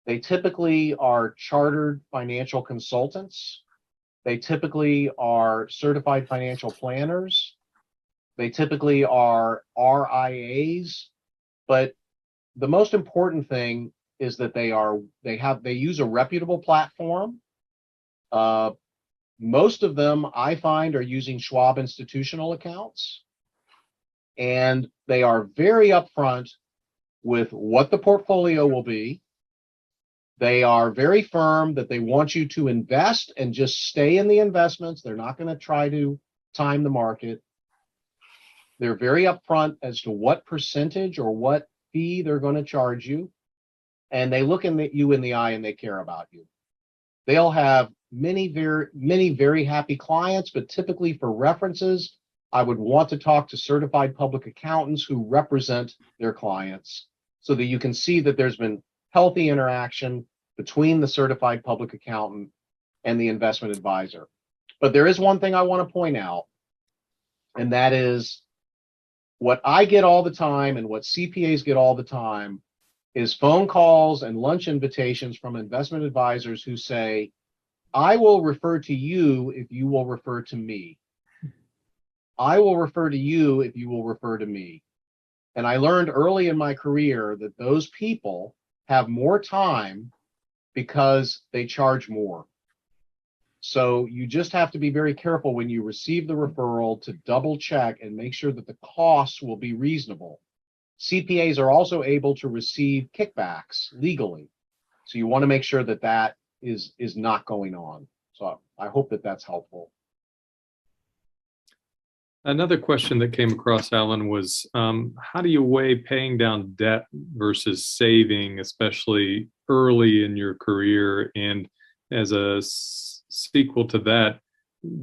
They typically are chartered financial consultants. They typically are certified financial planners. They typically are RIAs. But the most important thing is that they use a reputable platform. Most of them, I find, are using Schwab institutional accounts, and they are very upfront with what the portfolio will be. They are very firm that they want you to invest and just stay in the investments. They're not going to try to time the market. They're very upfront as to what percentage or what fee they're going to charge you, and they look you in the eye and they care about you. They'll have many very happy clients, but typically for references, I would want to talk to certified public accountants who represent their clients so that you can see that there's been healthy interaction between the certified public accountant and the investment advisor. But there is one thing I want to point out, and that is what I get all the time and what CPAs get all the time is phone calls and lunch invitations from investment advisors who say, I will refer to you if you will refer to me. I will refer to you if you will refer to me. And I learned early in my career that those people have more time because they charge more. So you just have to be very careful when you receive the referral to double check and make sure that the costs will be reasonable. CPAs are also able to receive kickbacks legally. So you want to make sure that that is not going on. So I hope that that's helpful. Another question that came across, Alan, was how do you weigh paying down debt versus saving, especially early in your career? And as a sequel to that,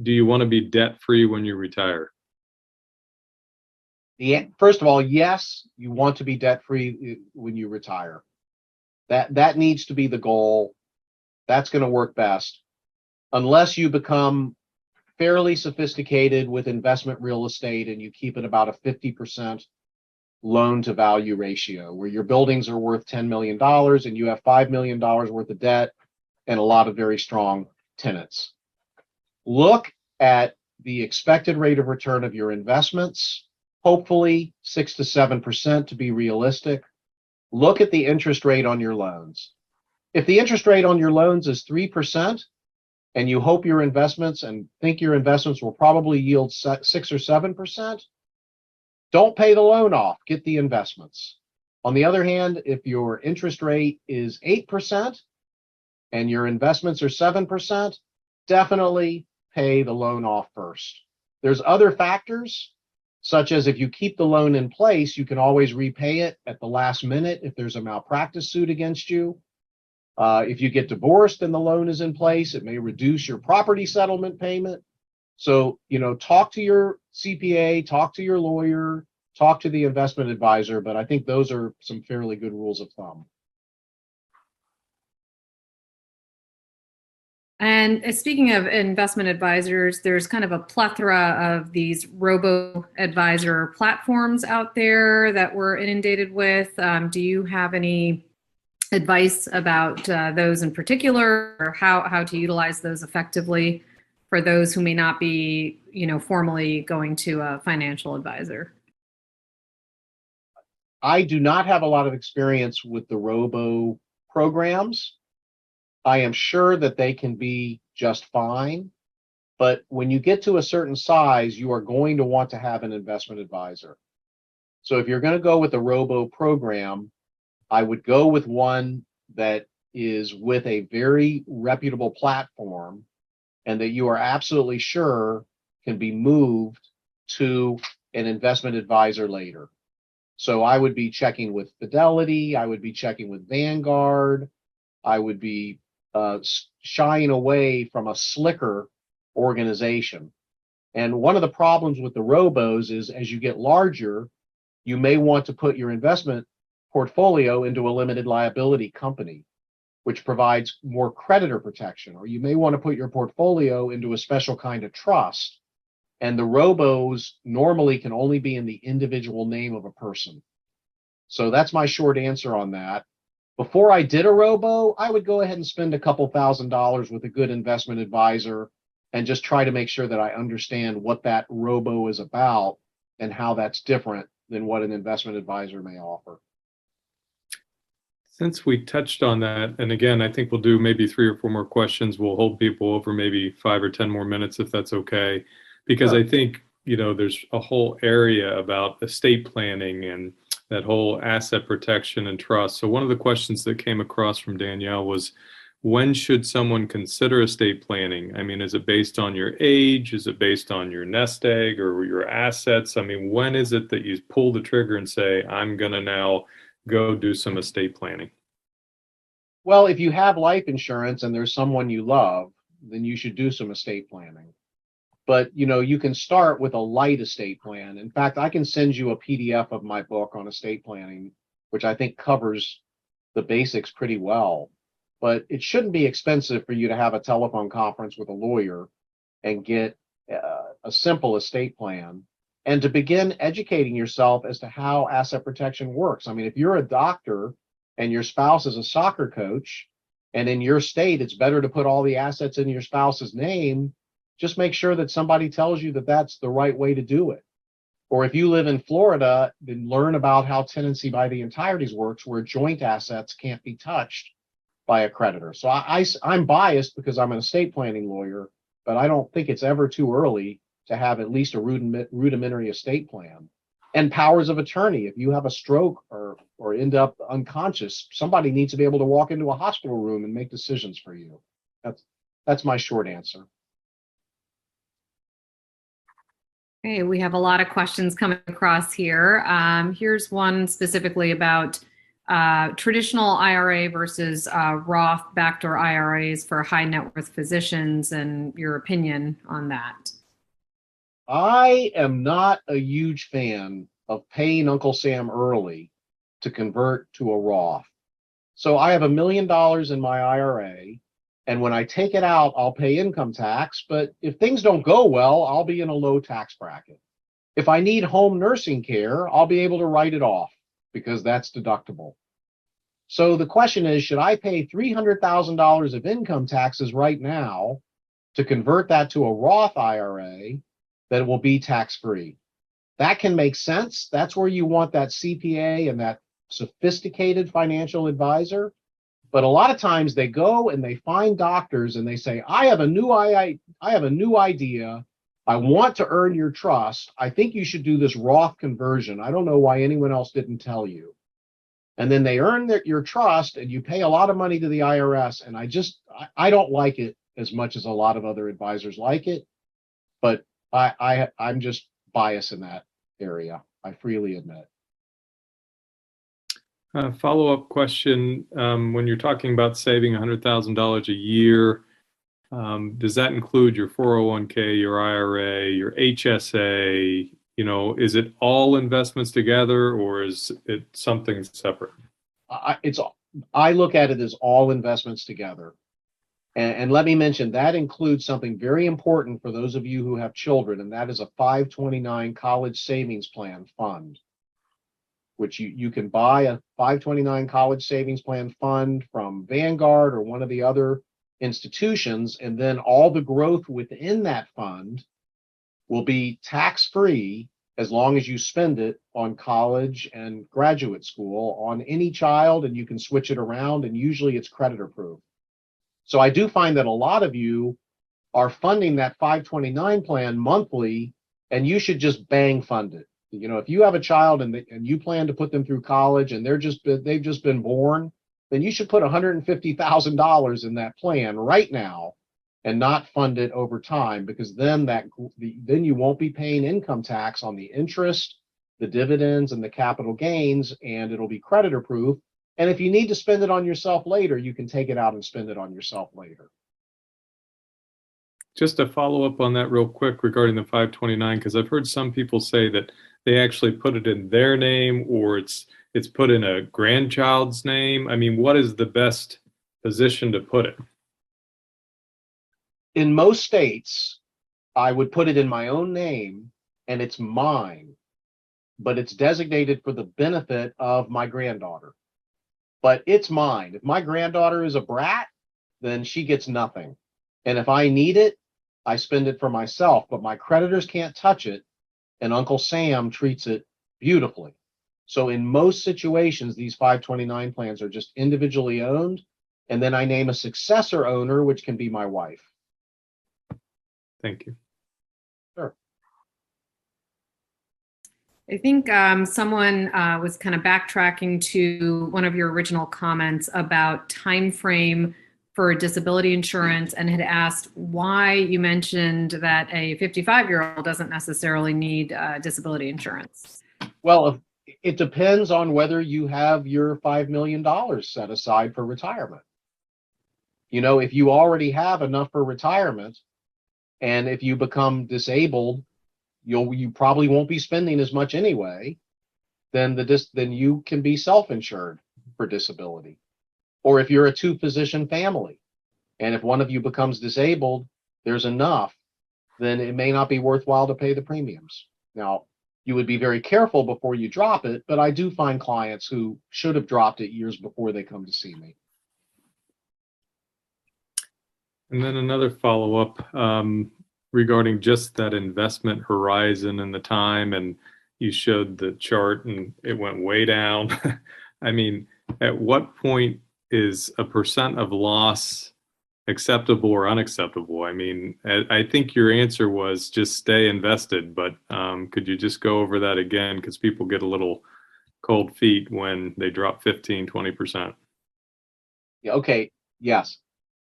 do you want to be debt-free when you retire? First of all, yes, you want to be debt-free when you retire. That needs to be the goal. That's going to work best. Unless you become fairly sophisticated with investment real estate and you keep it about a 50% loan to value ratio, where your buildings are worth $10 million and you have $5 million worth of debt and a lot of very strong tenants. Look at the expected rate of return of your investments, hopefully 6 to 7% to be realistic. Look at the interest rate on your loans. If the interest rate on your loans is 3%, and you hope your investments and think your investments will probably yield 6 or 7%, Don't pay the loan off, get the investments. On the other hand, if your interest rate is 8% and your investments are 7%, definitely pay the loan off first. There's other factors, such as if you keep the loan in place, you can always repay it at the last minute if there's a malpractice suit against you. If you get divorced and the loan is in place, it may reduce your property settlement payment. So, talk to your CPA, talk to your lawyer, talk to the investment advisor, but I think those are some fairly good rules of thumb. And speaking of investment advisors, there's kind of a plethora of these robo-advisor platforms out there that we're inundated with. Do you have any advice about those in particular, or how to utilize those effectively for those who may not be, formally going to a financial advisor? I do not have a lot of experience with the robo programs. I am sure that they can be just fine, but when you get to a certain size, you are going to want to have an investment advisor. So if you're going to go with a robo program, I would go with one that is with a very reputable platform and that you are absolutely sure can be moved to an investment advisor later. So I would be checking with Fidelity, I would be checking with Vanguard, I would be shying away from a slicker organization. And one of the problems with the robos is as you get larger, you may want to put your investment portfolio into a limited liability company, which provides more creditor protection, or you may want to put your portfolio into a special kind of trust. And the robos normally can only be in the individual name of a person. So that's my short answer on that. Before I did a robo, I would go ahead and spend a couple $1,000s with a good investment advisor and just try to make sure that I understand what that robo is about and how that's different than what an investment advisor may offer. Since we touched on that, and again, I think we'll do maybe 3 or 4 more questions. We'll hold people over maybe 5 or 10 more minutes if that's okay. Because Sure. I think, there's a whole area about estate planning and that whole asset protection and trust. So one of the questions that came across from Danielle was, when should someone consider estate planning? I mean, is it based on your age? Is it based on your nest egg or your assets? I mean, when is it that you pull the trigger and say, I'm going to now go do some estate planning? Well, if you have life insurance and there's someone you love, then you should do some estate planning. But, you can start with a light estate plan. In fact, I can send you a PDF of my book on estate planning, which I think covers the basics pretty well. But it shouldn't be expensive for you to have a telephone conference with a lawyer and get a simple estate plan and to begin educating yourself as to how asset protection works. I mean, if you're a doctor and your spouse is a soccer coach, and in your state, it's better to put all the assets in your spouse's name, just make sure that somebody tells you that that's the right way to do it. Or if you live in Florida, then learn about how tenancy by the entireties works, where joint assets can't be touched by a creditor. So I'm biased because I'm an estate planning lawyer, but I don't think it's ever too early to have at least a rudimentary estate plan. And powers of attorney. If you have a stroke or end up unconscious, somebody needs to be able to walk into a hospital room and make decisions for you. That's my short answer. Okay, we have a lot of questions coming across here. Here's one specifically about traditional IRA versus Roth backdoor IRAs for high net worth physicians and your opinion on that. I am not a huge fan of paying Uncle Sam early to convert to a Roth. So I have $1 million in my IRA, and when I take it out, I'll pay income tax. But if things don't go well, I'll be in a low tax bracket. If I need home nursing care, I'll be able to write it off because that's deductible. So the question is, should I pay $300,000 of income taxes right now to convert that to a Roth IRA that will be tax-free? That can make sense. That's where you want that CPA and that sophisticated financial advisor. But a lot of times they go and they find doctors and they say, I have a new idea. I want to earn your trust. I think you should do this Roth conversion. I don't know why anyone else didn't tell you. And then they earn your trust and you pay a lot of money to the IRS. And I don't like it as much as a lot of other advisors like it, but I'm just biased in that area. I freely admit. Follow-up question. When you're talking about saving $100,000 a year, does that include your 401k, your IRA, your HSA? You know, is it all investments together or is it something separate? I look at it as all investments together. And let me mention that includes something very important for those of you who have children, and that is a 529 college savings plan fund, which you can buy a 529 college savings plan fund from Vanguard or one of the other institutions, and then all the growth within that fund will be tax-free as long as you spend it on college and graduate school on any child, and you can switch it around, and usually it's creditor proof. So I do find that a lot of you are funding that 529 plan monthly, and you should just bang fund it. You know, if you have a child and you plan to put them through college and they've just been born, then you should put $150,000 in that plan right now and not fund it over time, because then you won't be paying income tax on the interest, the dividends, and the capital gains, and it'll be creditor proof. And if you need to spend it on yourself later, you can take it out and spend it on yourself later. Just to follow up on that real quick regarding the 529, because I've heard some people say that they actually put it in their name or it's put in a grandchild's name. I mean, what is the best position to put it? In most states, I would put it in my own name and it's mine, but it's designated for the benefit of my granddaughter. But it's mine. If my granddaughter is a brat, then she gets nothing. And if I need it, I spend it for myself, but my creditors can't touch it, and Uncle Sam treats it beautifully. So in most situations, these 529 plans are just individually owned, and then I name a successor owner, which can be my wife. Thank you. Sure. I think someone was kind of backtracking to one of your original comments about time frame for disability insurance and had asked why you mentioned that a 55-year-old doesn't necessarily need disability insurance. Well, it depends on whether you have your $5 million set aside for retirement. You know, if you already have enough for retirement, and if you become disabled, you probably won't be spending as much anyway, then you can be self-insured for disability. Or if you're a two-physician family, and if one of you becomes disabled, there's enough, then it may not be worthwhile to pay the premiums. Now, you would be very careful before you drop it, but I do find clients who should have dropped it years before they come to see me. And then another follow-up regarding just that investment horizon and the time, and you showed the chart and it went way down. I mean, at what point is a percent of loss acceptable or unacceptable? I mean, I think your answer was just stay invested, but could you just go over that again? Because people get a little cold feet when they drop 15, 20%. Yeah, okay, yes.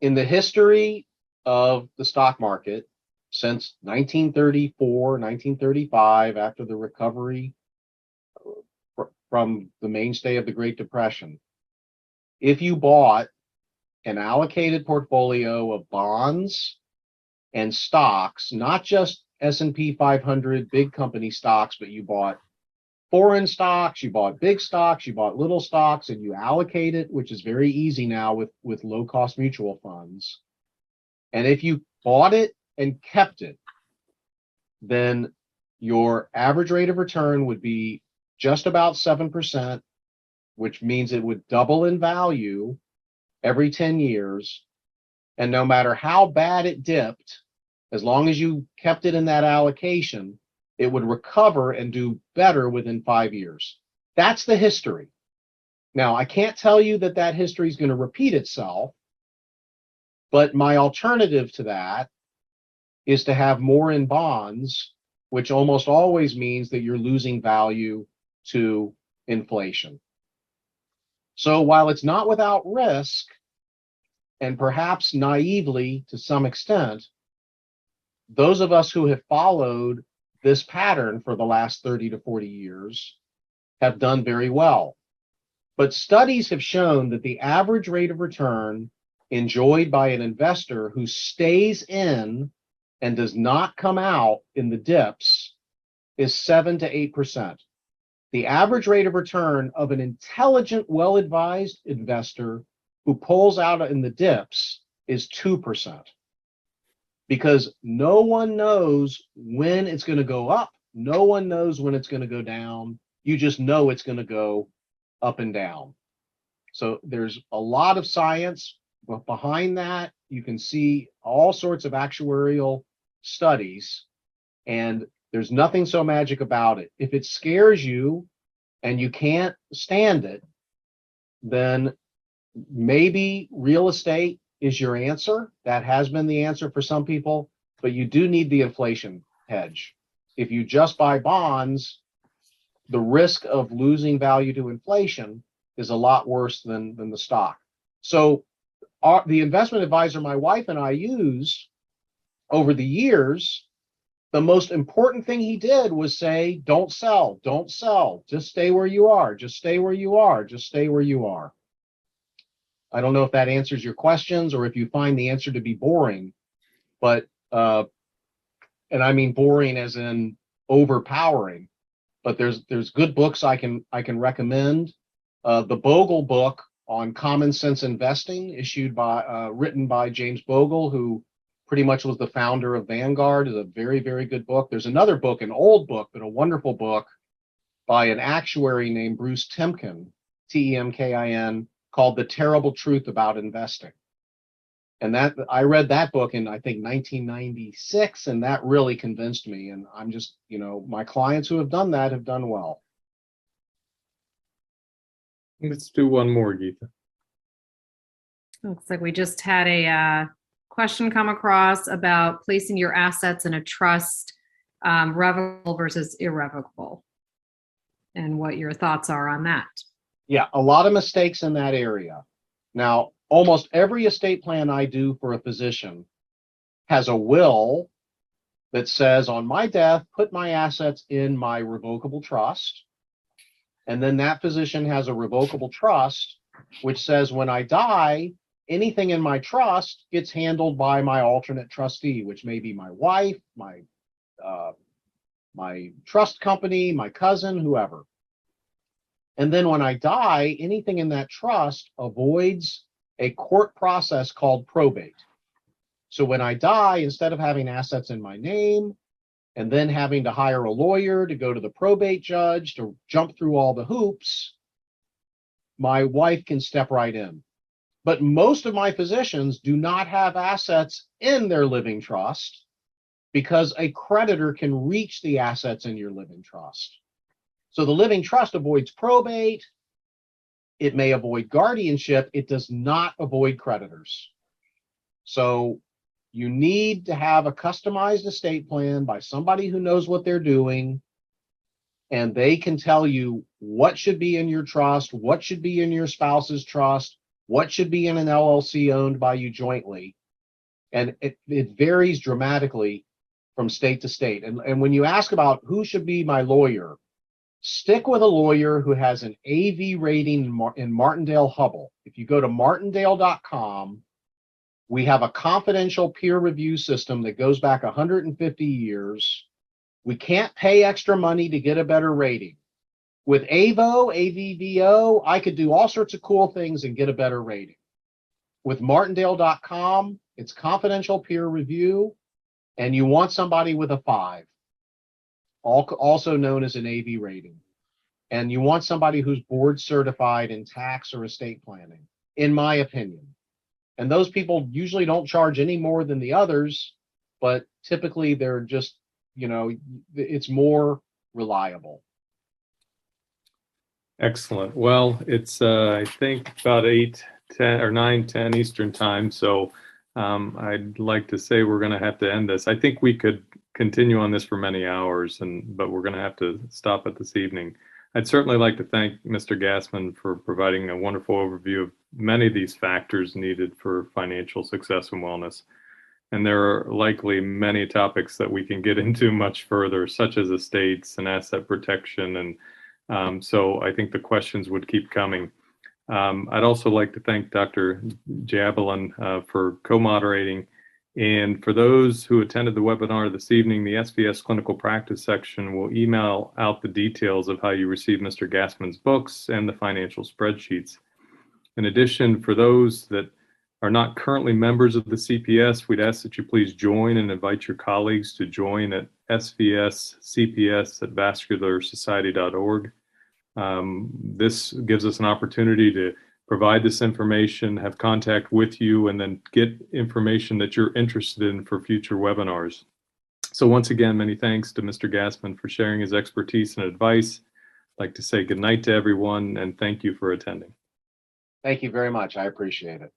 In the history of the stock market, since 1934, 1935, after the recovery from the mainstay of the Great Depression, if you bought an allocated portfolio of bonds and stocks, not just S&P 500 big company stocks, but you bought foreign stocks, you bought big stocks, you bought little stocks, and you allocate it, which is very easy now with low-cost mutual funds. And if you bought it and kept it, then your average rate of return would be just about 7%, which means it would double in value every 10 years. And no matter how bad it dipped, as long as you kept it in that allocation, it would recover and do better within 5 years. That's the history. Now, I can't tell you that that history is going to repeat itself, but my alternative to that is to have more in bonds, which almost always means that you're losing value to inflation. So while it's not without risk, and perhaps naively to some extent, those of us who have followed this pattern for the last 30 to 40 years have done very well. But studies have shown that the average rate of return enjoyed by an investor who stays in and does not come out in the dips is 7 to 8%. The average rate of return of an intelligent, well-advised investor who pulls out in the dips is 2%. Because no one knows when it's going to go up. No one knows when it's going to go down. You just know it's going to go up and down. So there's a lot of science, but behind that, you can see all sorts of actuarial studies, and there's nothing so magic about it. If it scares you and you can't stand it, then maybe real estate is your answer. That has been the answer for some people, but you do need the inflation hedge. If you just buy bonds, the risk of losing value to inflation is a lot worse than the stock. So the investment advisor my wife and I use over the years, the most important thing he did was say, don't sell, don't sell, just stay where you are, just stay where you are, just stay where you are. I don't know if that answers your questions or if you find the answer to be boring, but, and I mean boring as in overpowering, but there's good books I can recommend. The Bogle book on common sense investing, written by James Bogle, who pretty much was the founder of Vanguard, is a very, very good book. There's another book, an old book, but a wonderful book by an actuary named Bruce Temkin, Temkin, called The Terrible Truth About Investing. And that I read that book in, I think, 1996, and that really convinced me. And I'm just, my clients who have done that have done well. Let's do one more, Geetha. Looks like we just had a question come across about placing your assets in a trust, revocable versus irrevocable, and what your thoughts are on that. Yeah, a lot of mistakes in that area. Now, almost every estate plan I do for a physician has a will that says, on my death, put my assets in my revocable trust. And then that physician has a revocable trust, which says, when I die, anything in my trust gets handled by my alternate trustee, which may be my wife, my trust company, my cousin, whoever. And then when I die, anything in that trust avoids a court process called probate. So when I die, instead of having assets in my name and then having to hire a lawyer to go to the probate judge to jump through all the hoops, my wife can step right in. But most of my physicians do not have assets in their living trust because a creditor can reach the assets in your living trust. So the living trust avoids probate. It may avoid guardianship. It does not avoid creditors. So you need to have a customized estate plan by somebody who knows what they're doing, and they can tell you what should be in your trust, what should be in your spouse's trust, what should be in an LLC owned by you jointly. And it varies dramatically from state to state. And when you ask about who should be my lawyer, stick with a lawyer who has an AV rating in Martindale-Hubbell. If you go to martindale.com, we have a confidential peer review system that goes back 150 years. We can't pay extra money to get a better rating. With AVO, I could do all sorts of cool things and get a better rating. With martindale.com, it's confidential peer review, and you want somebody with a 5. Also known as an AV rating. And you want somebody who's board certified in tax or estate planning, in my opinion. And those people usually don't charge any more than the others, but typically they're just, it's more reliable. Excellent. Well, it's I think about 8:10 or 9:10 Eastern time. So I'd like to say we're going to have to end this. I think we could continue on this for many hours, but we're going to have to stop it this evening. I'd certainly like to thank Mr. Gassman for providing a wonderful overview of many of these factors needed for financial success and wellness. And there are likely many topics that we can get into much further, such as estates and asset protection. And so I think the questions would keep coming. I'd also like to thank Dr. Jabalin for co-moderating. And for those who attended the webinar this evening, the SVS Clinical Practice section will email out the details of how you receive Mr. Gassman's books and the financial spreadsheets. In addition, for those that are not currently members of the CPS, we'd ask that you please join and invite your colleagues to join at svscps@vascularsociety.org. This gives us an opportunity to provide this information, have contact with you, and then get information that you're interested in for future webinars. So once again, many thanks to Mr. Gassman for sharing his expertise and advice. I'd like to say good night to everyone and thank you for attending. Thank you very much. I appreciate it.